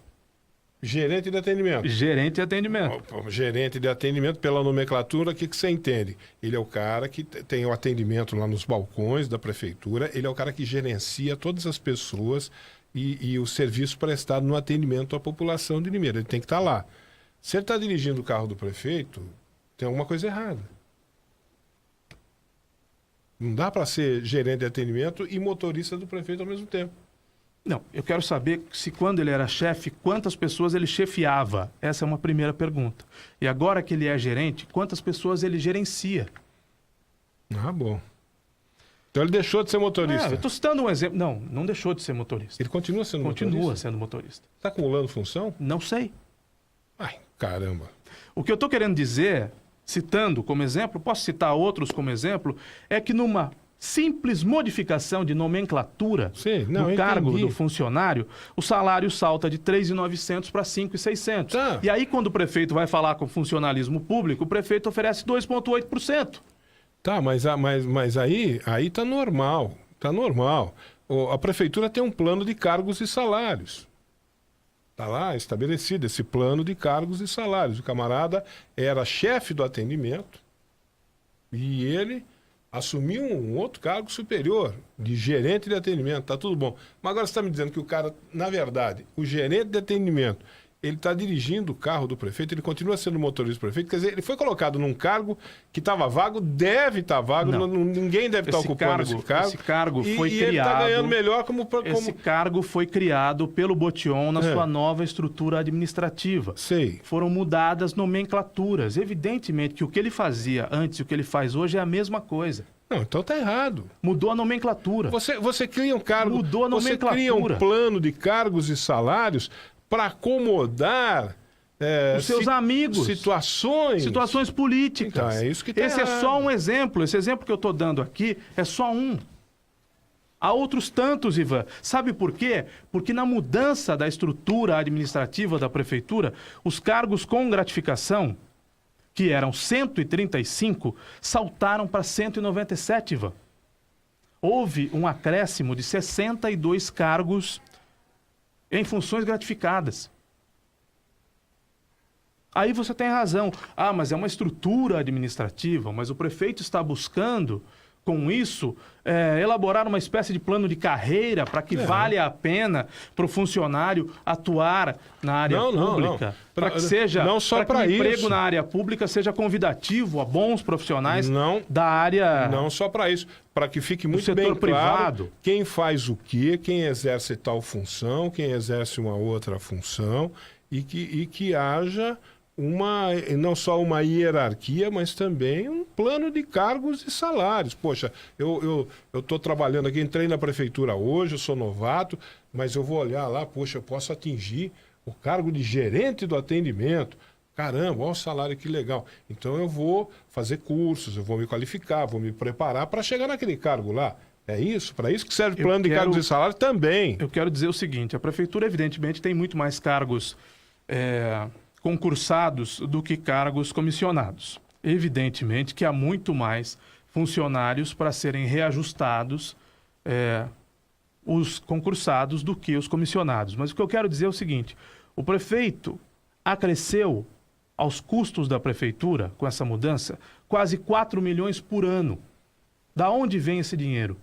Gerente de atendimento. Gerente de atendimento. Gerente de atendimento, pela nomenclatura, o que você entende? Ele é o cara que tem o atendimento lá nos balcões da prefeitura, ele é o cara que gerencia todas as pessoas e o serviço prestado no atendimento à população de Limeira. Ele tem que estar lá. Se ele está dirigindo o carro do prefeito, tem alguma coisa errada. Não dá para ser gerente de atendimento e motorista do prefeito ao mesmo tempo. Não, eu quero saber se quando ele era chefe, quantas pessoas ele chefiava. Essa é uma primeira pergunta. E agora que ele é gerente, quantas pessoas ele gerencia? Ah, bom. Então ele deixou de ser motorista. Eu estou citando um exemplo. Não deixou de ser motorista. Ele continua sendo motorista? Continua sendo motorista. Está acumulando função? Não sei. Ai, caramba. O que eu estou querendo dizer, citando como exemplo, posso citar outros como exemplo, é que numa simples modificação de nomenclatura do cargo do funcionário, o salário salta de 3.900 para 5.600. Tá. E aí, quando o prefeito vai falar com o funcionalismo público, o prefeito oferece 2,8%. Tá, mas aí tá normal. Tá normal. A prefeitura tem um plano de cargos e salários. Está lá estabelecido esse plano de cargos e salários. O camarada era chefe do atendimento e ele assumiu um outro cargo superior, de gerente de atendimento, tá tudo bom. Mas agora você está me dizendo que o cara, na verdade, o gerente de atendimento, ele está dirigindo o carro do prefeito, ele continua sendo motorista do prefeito, quer dizer, ele foi colocado num cargo que estava vago, deve estar vago, ninguém deve estar ocupando esse cargo. Esse cargo foi criado... ele está ganhando melhor como... Esse cargo foi criado pelo Botion na sua nova estrutura administrativa. Sei. Foram mudadas nomenclaturas. Evidentemente que o que ele fazia antes e o que ele faz hoje é a mesma coisa. Não, então tá errado. Mudou a nomenclatura. Você cria um cargo... Mudou a nomenclatura. Você cria um plano de cargos e salários para acomodar os seus amigos. Situações políticas. Então, é isso que tá Esse errado. é só um exemplo. Esse exemplo que eu estou dando aqui é só um. Há outros tantos, Ivan. Sabe por quê? Porque na mudança da estrutura administrativa da prefeitura, os cargos com gratificação, que eram 135, saltaram para 197, Ivan. Houve um acréscimo de 62 cargos em funções gratificadas. Aí você tem razão. Ah, mas é uma estrutura administrativa, mas o prefeito está buscando, com isso, elaborar uma espécie de plano de carreira para que valha a pena para o funcionário atuar na área pública. Para que seja, não só para que o emprego isso. na área pública seja convidativo a bons profissionais da área. Não só para isso, para que fique muito setor bem privado. claro quem faz o quê, quem exerce tal função, quem exerce uma outra função e que haja não só uma hierarquia, mas também um plano de cargos e salários. Poxa, eu estou trabalhando aqui, entrei na prefeitura hoje, eu sou novato, mas eu vou olhar lá, poxa, eu posso atingir o cargo de gerente do atendimento. Caramba, olha o salário, que legal. Então eu vou fazer cursos, eu vou me qualificar, vou me preparar para chegar naquele cargo lá. É isso? Para isso que serve o plano de cargos e salários também. Eu quero dizer o seguinte, a prefeitura evidentemente tem muito mais cargos concursados do que cargos comissionados. Evidentemente que há muito mais funcionários para serem reajustados os concursados do que os comissionados. Mas o que eu quero dizer é o seguinte, o prefeito acresceu aos custos da prefeitura, com essa mudança, quase 4 milhões por ano. Da onde vem esse dinheiro?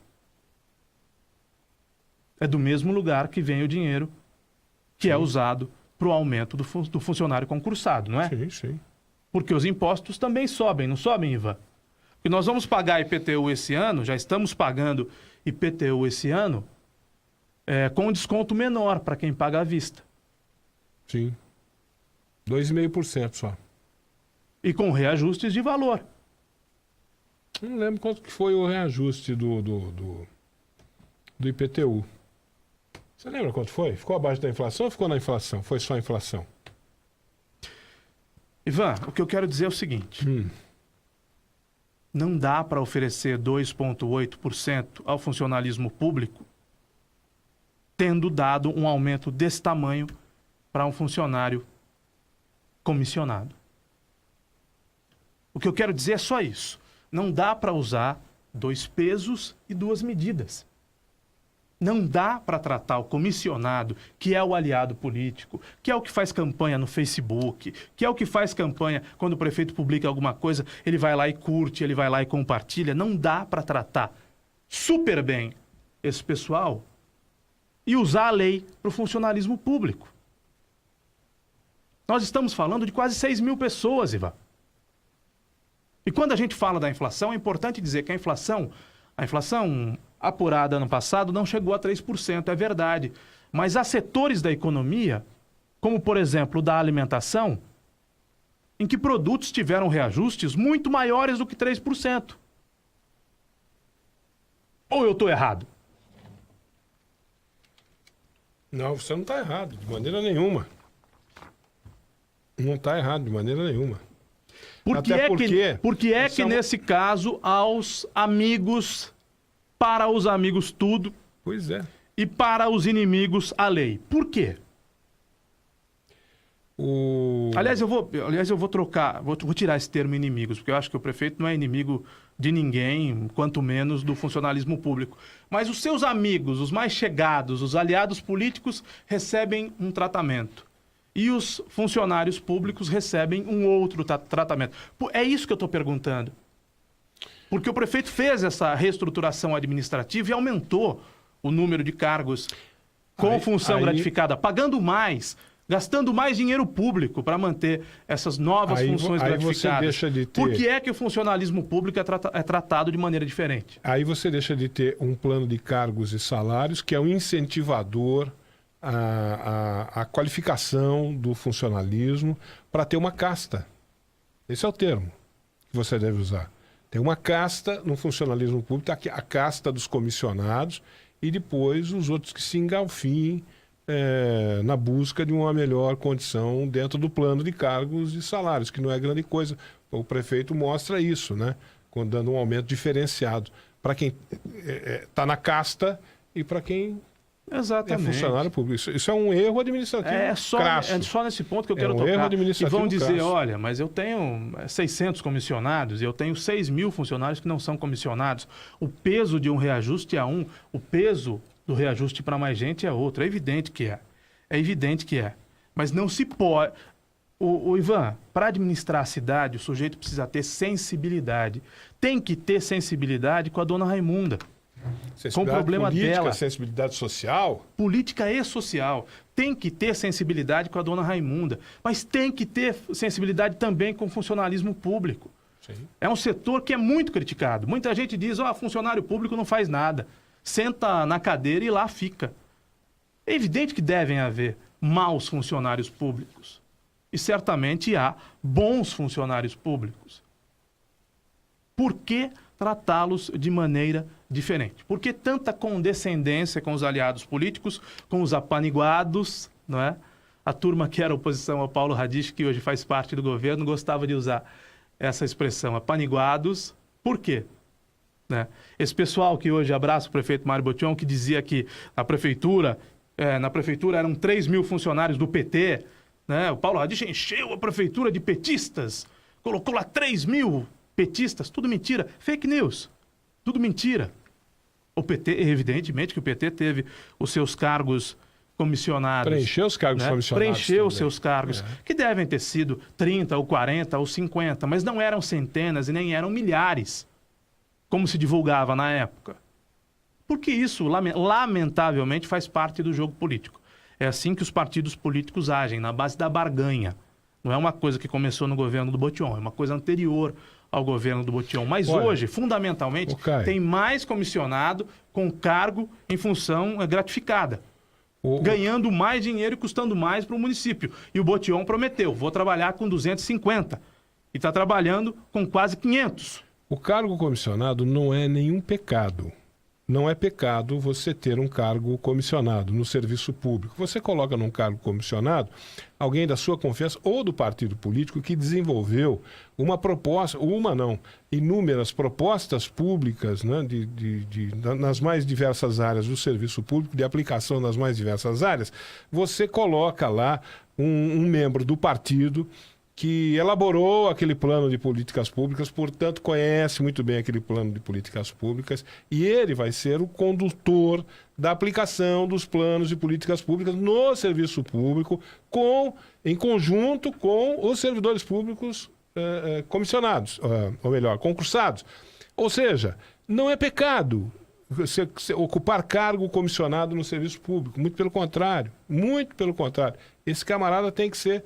É do mesmo lugar que vem o dinheiro que é usado para o aumento do funcionário concursado, não é? Sim, sim. Porque os impostos também sobem, não sobem, Ivan? Porque nós vamos pagar IPTU esse ano, já estamos pagando IPTU esse ano, com um desconto menor para quem paga à vista. Sim. 2,5% só. E com reajustes de valor. Não lembro quanto que foi o reajuste do IPTU. Você lembra quanto foi? Ficou abaixo da inflação ou ficou na inflação? Foi só a inflação? Ivan, o que eu quero dizer é o seguinte. Não dá para oferecer 2,8% ao funcionalismo público tendo dado um aumento desse tamanho para um funcionário comissionado. O que eu quero dizer é só isso. Não dá para usar 2 pesos e 2 medidas. Não dá para tratar o comissionado, que é o aliado político, que é o que faz campanha no Facebook, que é o que faz campanha quando o prefeito publica alguma coisa, ele vai lá e curte, ele vai lá e compartilha. Não dá para tratar super bem esse pessoal e usar a lei para o funcionalismo público. Nós estamos falando de quase 6 mil pessoas, Ivan. E quando a gente fala da inflação, é importante dizer que a inflação apurada ano passado não chegou a 3%, é verdade. Mas há setores da economia, como por exemplo o da alimentação, em que produtos tiveram reajustes muito maiores do que 3%. Ou eu estou errado? Não, você não está errado, de maneira nenhuma. Não está errado, de maneira nenhuma. Porque nesse caso, aos amigos, para os amigos tudo. Pois é. E para os inimigos a lei. Por quê? Aliás, eu vou trocar, vou tirar esse termo inimigos, porque eu acho que o prefeito não é inimigo de ninguém, quanto menos do funcionalismo público. Mas os seus amigos, os mais chegados, os aliados políticos, recebem um tratamento. E os funcionários públicos recebem um outro tratamento. É isso que eu estou perguntando. Porque o prefeito fez essa reestruturação administrativa e aumentou o número de cargos com função gratificada, pagando mais, gastando mais dinheiro público para manter essas novas funções gratificadas. Você deixa de ter... Por que é que o funcionalismo público é tratado de maneira diferente? Aí você deixa de ter um plano de cargos e salários que é um incentivador à qualificação do funcionalismo para ter uma casta. Esse é o termo que você deve usar. Tem uma casta no funcionalismo público, a casta dos comissionados e depois os outros que se engalfiem na busca de uma melhor condição dentro do plano de cargos e salários, que não é grande coisa. O prefeito mostra isso, né? Dando um aumento diferenciado para quem está na casta e para quem Exatamente. é funcionário público. Isso é um erro administrativo crasso. É só nesse ponto que eu quero um tocar. Erro administrativo e vão dizer, crasso. olha, mas eu tenho 600 comissionados e eu tenho 6 mil funcionários que não são comissionados. O peso de um reajuste é um, o peso do reajuste para mais gente é outro. É evidente que é. É evidente que é. Mas não se pode... O Ivan, para administrar a cidade, o sujeito precisa ter sensibilidade. Tem que ter sensibilidade com a dona Raimunda. Com o problema política, dela. Sensibilidade social. Política e social. Tem que ter sensibilidade com a dona Raimunda. Mas tem que ter sensibilidade também com o funcionalismo público. Sim. É um setor que é muito criticado. Muita gente diz, funcionário público não faz nada. Senta na cadeira e lá fica. É evidente que devem haver maus funcionários públicos. E certamente há bons funcionários públicos. Por que tratá-los de maneira diferente? Por que tanta condescendência com os aliados políticos, com os apaniguados, não é? A turma que era oposição ao Paulo Radich, que hoje faz parte do governo, gostava de usar essa expressão, apaniguados. Por quê? Né? Esse pessoal que hoje abraça o prefeito Mário Botion, que dizia que na prefeitura eram 3 mil funcionários do PT, né? O Paulo Radich encheu a prefeitura de petistas, colocou lá 3 mil petistas, tudo mentira, fake news, tudo mentira. O PT, evidentemente que o PT teve os seus cargos comissionados. Preencheu os cargos comissionados. Preencheu os seus cargos, que devem ter sido 30 ou 40 ou 50, mas não eram centenas e nem eram milhares, como se divulgava na época. Porque isso, lamentavelmente, faz parte do jogo político. É assim que os partidos políticos agem, na base da barganha. Não é uma coisa que começou no governo do Botion, é uma coisa anterior ao governo do Botion. Mas hoje, fundamentalmente, tem mais comissionado com cargo em função gratificada. Ganhando mais dinheiro e custando mais para o município. E o Botion prometeu, vou trabalhar com 250. E está trabalhando com quase 500. O cargo comissionado não é nenhum pecado. Não é pecado você ter um cargo comissionado no serviço público. Você coloca num cargo comissionado alguém da sua confiança ou do partido político que desenvolveu uma proposta, inúmeras propostas públicas, né, nas mais diversas áreas do serviço público, de aplicação nas mais diversas áreas. Você coloca lá um membro do partido que elaborou aquele plano de políticas públicas, portanto, conhece muito bem aquele plano de políticas públicas, e ele vai ser o condutor da aplicação dos planos de políticas públicas no serviço público, em conjunto com os servidores públicos comissionados, ou melhor, concursados. Ou seja, não é pecado você ocupar cargo comissionado no serviço público, muito pelo contrário. Esse camarada tem que ser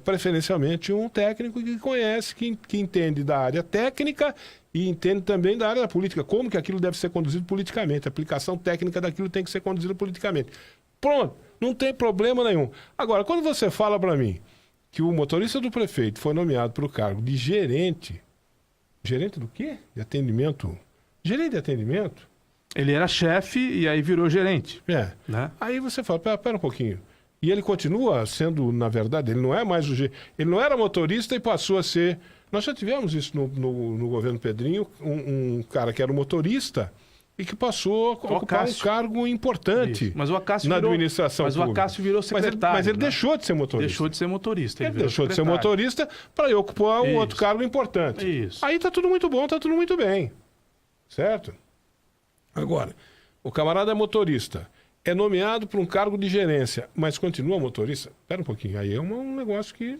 preferencialmente um técnico que conhece, que entende da área técnica e entende também da área da política, como que aquilo deve ser conduzido politicamente, a aplicação técnica daquilo tem que ser conduzida politicamente. Pronto, não tem problema nenhum. Agora, quando você fala para mim que o motorista do prefeito foi nomeado para o cargo de gerente do quê? De atendimento? Gerente de atendimento? Ele era chefe e aí virou gerente. Né? Aí você fala, pera um pouquinho. E ele continua sendo, na verdade, ele não é mais ele não era motorista e passou a ser... Nós já tivemos isso no governo Pedrinho, um cara que era motorista e que passou a ocupar um cargo importante na administração pública. Mas o Acácio virou secretário. Mas ele deixou de ser motorista. Deixou de ser motorista. Ele deixou de ser motorista para ocupar um outro cargo importante. Isso. Aí tá tudo muito bom, tá tudo muito bem. Certo? Agora, o camarada é motorista, é nomeado para um cargo de gerência, mas continua motorista? Espera um pouquinho, aí é um negócio que...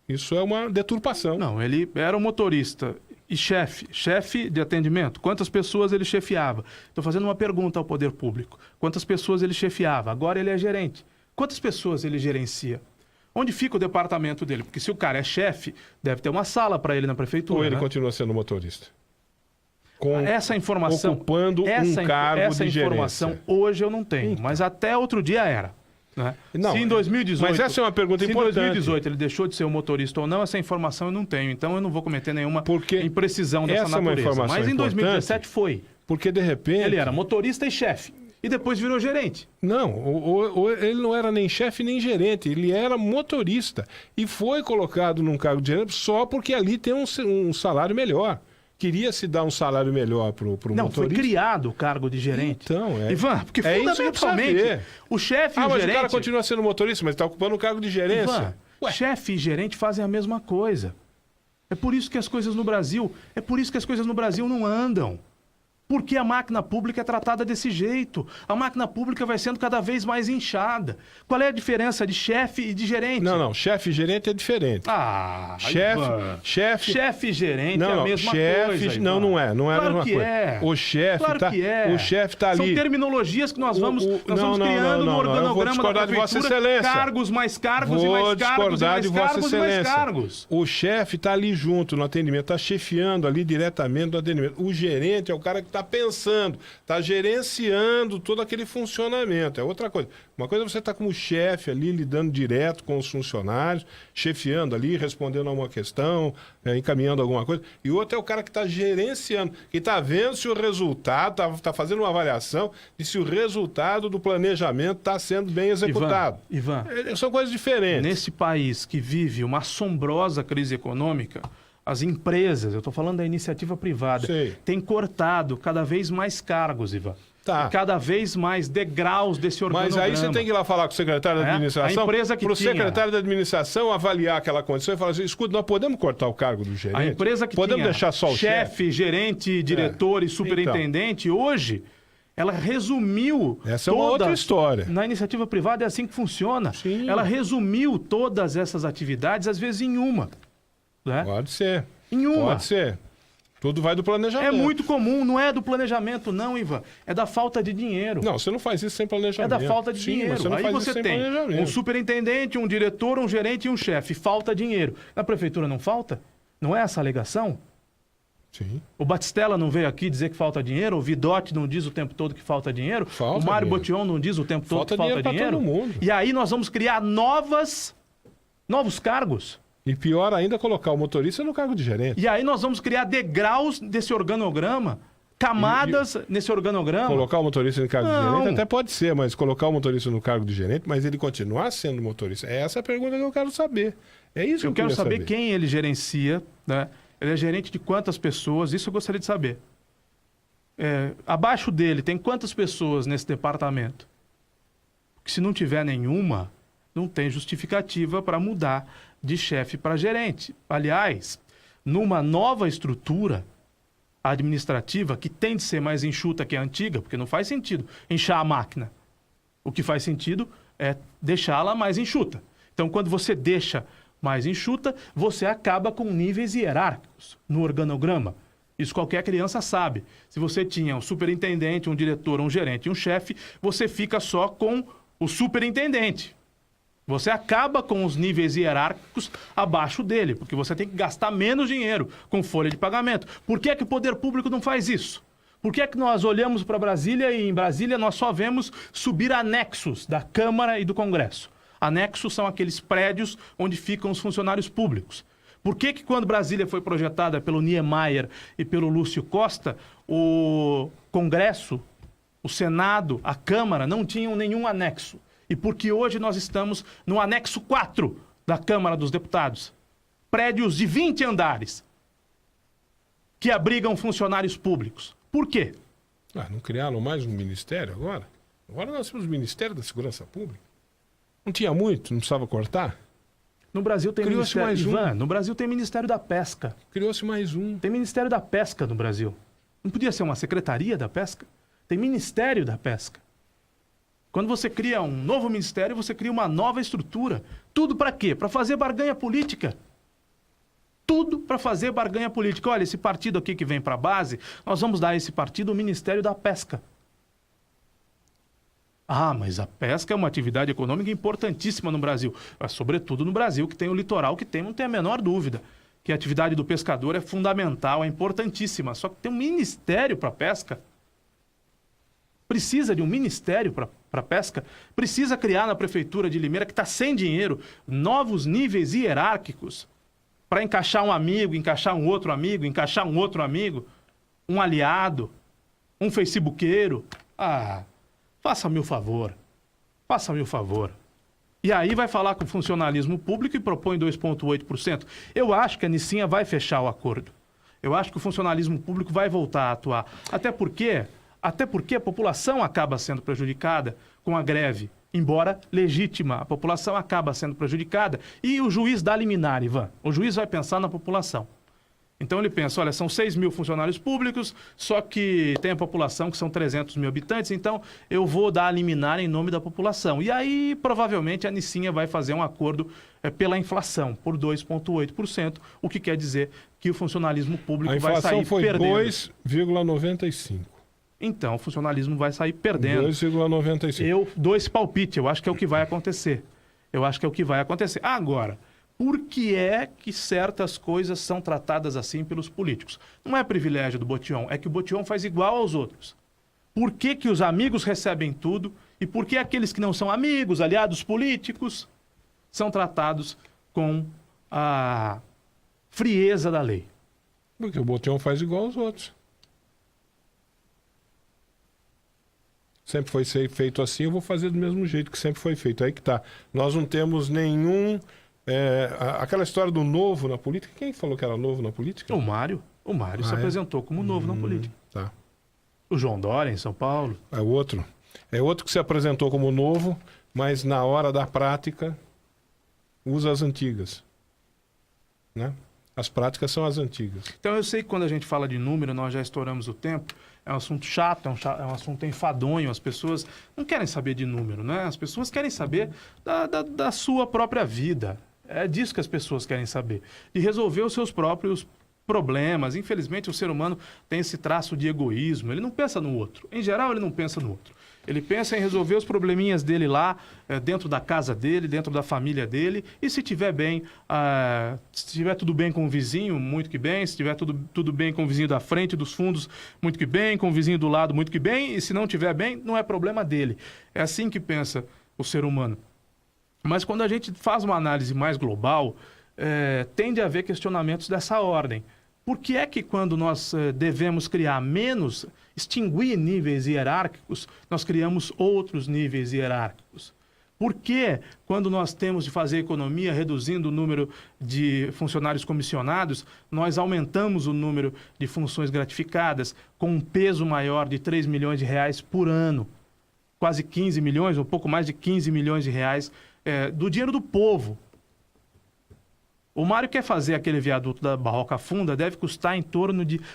Isso é uma deturpação. Não, ele era um motorista e chefe de atendimento. Quantas pessoas ele chefiava? Estou fazendo uma pergunta ao poder público. Quantas pessoas ele chefiava? Agora ele é gerente. Quantas pessoas ele gerencia? Onde fica o departamento dele? Porque se o cara é chefe, deve ter uma sala para ele na prefeitura. Ou ele né? continua sendo motorista? Essa informação, ocupando um cargo de informação gerência. hoje eu não tenho, mas até outro dia era. Né? Não, se em 2018, mas essa é uma pergunta importante. Se em 2018 ele deixou de ser um motorista ou não, essa informação eu não tenho. Então eu não vou cometer nenhuma imprecisão dessa essa natureza. É uma informação mas em 2017 foi. Porque de repente... Ele era motorista e chefe. E depois virou gerente. Não, ele não era nem chefe nem gerente, ele era motorista. E foi colocado num cargo de gerente só porque ali tem um salário melhor. Queria se dar um salário melhor pro motorista. Não, foi criado o cargo de gerente. Então, Ivan, porque fundamentalmente o chefe e o mas gerente... o cara continua sendo motorista, mas está ocupando o cargo de gerência. Ivan, chefe e gerente fazem a mesma coisa. É por isso que as coisas no Brasil não andam. Porque a máquina pública é tratada desse jeito. A máquina pública vai sendo cada vez mais inchada. Qual é a diferença de chefe e de gerente? Não, chefe e gerente é diferente. Chefe e gerente é a mesma coisa. Ivan. Não é a mesma coisa. É. O chefe O chefe tá ali. São terminologias que nós vamos criando no organograma da prefeitura, cargos mais cargos e mais cargos e mais cargos e mais cargos. O chefe tá ali junto no atendimento, tá chefiando ali diretamente no atendimento. O gerente é o cara que está pensando, está gerenciando todo aquele funcionamento. É outra coisa. Uma coisa é você estar como chefe ali, lidando direto com os funcionários, chefiando ali, respondendo a uma questão, encaminhando alguma coisa. E outra é o cara que está gerenciando, que está vendo se o resultado, está fazendo uma avaliação de se o resultado do planejamento está sendo bem executado. Ivan, são coisas diferentes. Nesse país que vive uma assombrosa crise econômica, as empresas, eu estou falando da iniciativa privada, têm cortado cada vez mais cargos, Ivan. Tá. Cada vez mais degraus desse organograma. Mas aí você tem que ir lá falar com o secretário da administração, a empresa que para o secretário da administração avaliar aquela condição e falar assim, escuta, nós podemos cortar o cargo do gerente? A empresa que podemos tinha deixar só o chefe, gerente, diretor e superintendente, hoje, ela resumiu essa é uma outra história. Na iniciativa privada é assim que funciona. Sim. Ela resumiu todas essas atividades, às vezes, em uma. Né? Pode ser. Em uma. Pode ser. Tudo vai do planejamento. É muito comum, não é do planejamento não, Ivan. É da falta de dinheiro. Não, você não faz isso sem planejamento. É da falta de dinheiro. Você não Aí faz você isso sem tem planejamento. um superintendente, um diretor, um gerente e um chefe. Falta dinheiro. Na prefeitura não falta? Não é essa a alegação? Sim. O Batistella não veio aqui dizer que falta dinheiro, o Vidotti não diz o tempo todo que falta dinheiro, o Mário Botion não diz o tempo todo que falta dinheiro. Todo mundo. E aí nós vamos criar novos cargos. E pior ainda, colocar o motorista no cargo de gerente. E aí nós vamos criar degraus desse organograma, camadas nesse organograma. Colocar o motorista no cargo de gerente até pode ser, mas colocar o motorista no cargo de gerente, mas ele continuar sendo motorista. Essa é a pergunta que eu quero saber. É isso que eu quero saber quem ele gerencia, né? Ele é gerente de quantas pessoas? Isso eu gostaria de saber. Abaixo dele, tem quantas pessoas nesse departamento? Porque se não tiver nenhuma, não tem justificativa para mudar de chefe para gerente. Aliás, numa nova estrutura administrativa, que tem de ser mais enxuta que a antiga, porque não faz sentido inchar a máquina. O que faz sentido é deixá-la mais enxuta. Então, quando você deixa mais enxuta, você acaba com níveis hierárquicos no organograma. Isso qualquer criança sabe. Se você tinha um superintendente, um diretor, um gerente e um chefe, você fica só com o superintendente. Você acaba com os níveis hierárquicos abaixo dele, porque você tem que gastar menos dinheiro com folha de pagamento. Por que é que o poder público não faz isso? Por que é que nós olhamos para Brasília e em Brasília nós só vemos subir anexos da Câmara e do Congresso? Anexos são aqueles prédios onde ficam os funcionários públicos. Por que quando Brasília foi projetada pelo Niemeyer e pelo Lúcio Costa, o Congresso, o Senado, a Câmara não tinham nenhum anexo? E porque hoje nós estamos no anexo 4 da Câmara dos Deputados. Prédios de 20 andares que abrigam funcionários públicos. Por quê? Não criaram mais um ministério agora? Agora nós temos o Ministério da Segurança Pública. Não tinha muito, não precisava cortar? No Brasil tem Criou-se mais um. No Brasil tem Ministério da Pesca. Criou-se mais um. Tem Ministério da Pesca no Brasil. Não podia ser uma Secretaria da Pesca? Tem Ministério da Pesca. Quando você cria um novo ministério, você cria uma nova estrutura. Tudo para quê? Para fazer barganha política. Tudo para fazer barganha política. Olha, esse partido aqui que vem para a base, nós vamos dar a esse partido o Ministério da Pesca. Ah, mas a pesca é uma atividade econômica importantíssima no Brasil. Sobretudo no Brasil, que tem o litoral, que tem, não tem a menor dúvida. Que a atividade do pescador é fundamental, é importantíssima. Só que tem um ministério para pesca. Precisa de um ministério para pesca. Precisa criar na prefeitura de Limeira, que está sem dinheiro, novos níveis hierárquicos para encaixar um amigo, encaixar um outro amigo, encaixar um outro amigo, um aliado, um facebookeiro. Ah... Faça-me o favor. Faça-me o favor. E aí vai falar com o funcionalismo público e propõe 2,8%. Eu acho que a Nicinha vai fechar o acordo. Eu acho que o funcionalismo público vai voltar a atuar. Até porque a população acaba sendo prejudicada com a greve. Embora legítima, a população acaba sendo prejudicada. E o juiz dá liminar, Ivan. O juiz vai pensar na população. Então ele pensa, olha, são 6 mil funcionários públicos, só que tem a população que são 300 mil habitantes, então eu vou dar a liminar em nome da população. E aí, provavelmente, a Nicinha vai fazer um acordo pela inflação, por 2,8%, o que quer dizer que o funcionalismo público vai sair perdendo. A inflação foi 2,95%. Então, o funcionalismo vai sair perdendo. 2,95%. Eu dou esse palpite, eu acho que é o que vai acontecer. Agora... Por que é que certas coisas são tratadas assim pelos políticos? Não é privilégio do Botion, é que o Botion faz igual aos outros. Por que que os amigos recebem tudo e por que aqueles que não são amigos, aliados políticos, são tratados com a frieza da lei? Porque o Botion faz igual aos outros. Sempre foi feito assim, eu vou fazer do mesmo jeito que sempre foi feito. Aí que tá. Nós não temos nenhum... aquela história do novo na política, quem falou que era novo na política? O Mário se apresentou como novo na política. Tá. O João Dória, em São Paulo. É outro que se apresentou como novo, mas na hora da prática usa as antigas. Né? As práticas são as antigas. Então eu sei que quando a gente fala de número, nós já estouramos o tempo, é um assunto chato, é um assunto enfadonho, as pessoas não querem saber de número, né? As pessoas querem saber da sua própria vida. É disso que as pessoas querem saber. De resolver os seus próprios problemas. Infelizmente, o ser humano tem esse traço de egoísmo. Ele não pensa no outro. Em geral, ele não pensa no outro. Ele pensa em resolver os probleminhas dele lá, dentro da casa dele, dentro da família dele. E se tiver bem, se tiver tudo bem com o vizinho, muito que bem. Se tiver tudo bem com o vizinho da frente, dos fundos, muito que bem. Com o vizinho do lado, muito que bem. E se não tiver bem, não é problema dele. É assim que pensa o ser humano. Mas quando a gente faz uma análise mais global, tende a haver questionamentos dessa ordem. Por que é que quando nós devemos criar extinguir níveis hierárquicos, nós criamos outros níveis hierárquicos? Por que quando nós temos de fazer economia reduzindo o número de funcionários comissionados, nós aumentamos o número de funções gratificadas com um peso maior de 3 milhões de reais por ano? Quase 15 milhões, um pouco mais de 15 milhões de reais do dinheiro do povo. O Mário quer fazer aquele viaduto da Barroca Funda, deve custar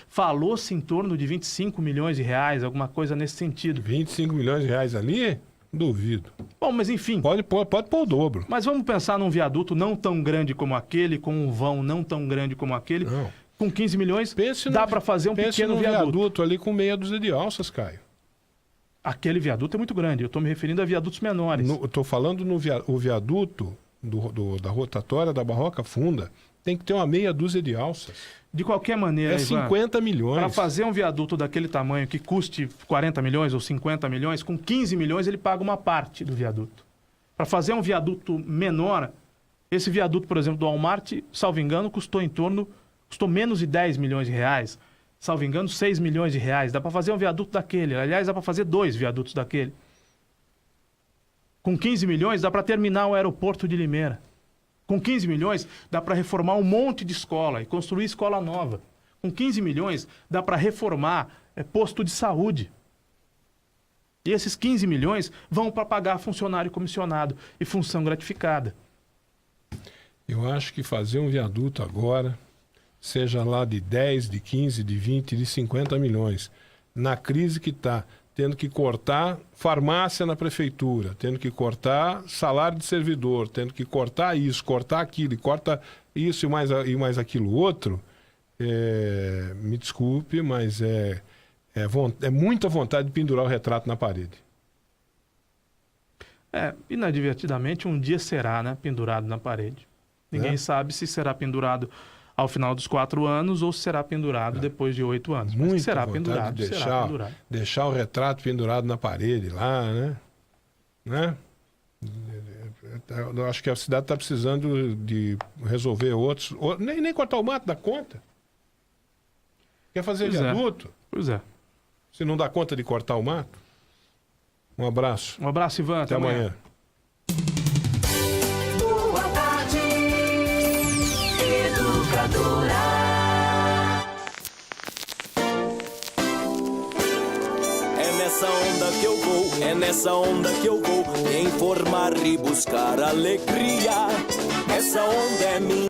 falou-se em torno de 25 milhões de reais, alguma coisa nesse sentido. 25 milhões de reais ali? Duvido. Bom, mas enfim... Pode pôr o dobro. Mas vamos pensar num viaduto não tão grande como aquele, com um vão não tão grande como aquele. Não. Com 15 milhões, dá para fazer um pequeno viaduto ali com meia dúzia de alças, Caio. Aquele viaduto é muito grande, eu estou me referindo a viadutos menores. Eu estou falando o viaduto da rotatória da Barroca Funda, tem que ter uma meia dúzia de alças. De qualquer maneira, é 50 milhões. Para fazer um viaduto daquele tamanho que custe 40 milhões ou 50 milhões, com 15 milhões ele paga uma parte do viaduto. Para fazer um viaduto menor, esse viaduto, por exemplo, do Walmart, salvo engano, custou menos de 10 milhões de reais. Salvo engano, 6 milhões de reais. Dá para fazer um viaduto daquele. Aliás, dá para fazer 2 viadutos daquele. Com 15 milhões, dá para terminar o aeroporto de Limeira. Com 15 milhões, dá para reformar um monte de escola e construir escola nova. Com 15 milhões, dá para reformar posto de saúde. E esses 15 milhões vão para pagar funcionário comissionado e função gratificada. Eu acho que fazer um viaduto agora, seja lá de 10, de 15, de 20, de 50 milhões, na crise que está, tendo que cortar farmácia na prefeitura, tendo que cortar salário de servidor, tendo que cortar isso, cortar aquilo, e corta isso e mais aquilo outro, me desculpe, mas é muita vontade de pendurar o retrato na parede. Inadvertidamente, um dia será, né, pendurado na parede. Ninguém sabe se será pendurado ao final dos 4 anos ou se será pendurado depois de 8 anos. Mas Muito será vontade pendurado, de será pendurado. deixar o retrato pendurado na parede lá, né? Eu acho que a cidade está precisando de resolver outros. Nem cortar o mato dá conta. Quer fazer viaduto? Pois é. Se não dá conta de cortar o mato? Um abraço. Um abraço, Ivan. Até amanhã. Boa tarde, Educadora. É nessa onda que eu vou, é nessa onda que eu vou, informar e buscar alegria. Essa onda é minha.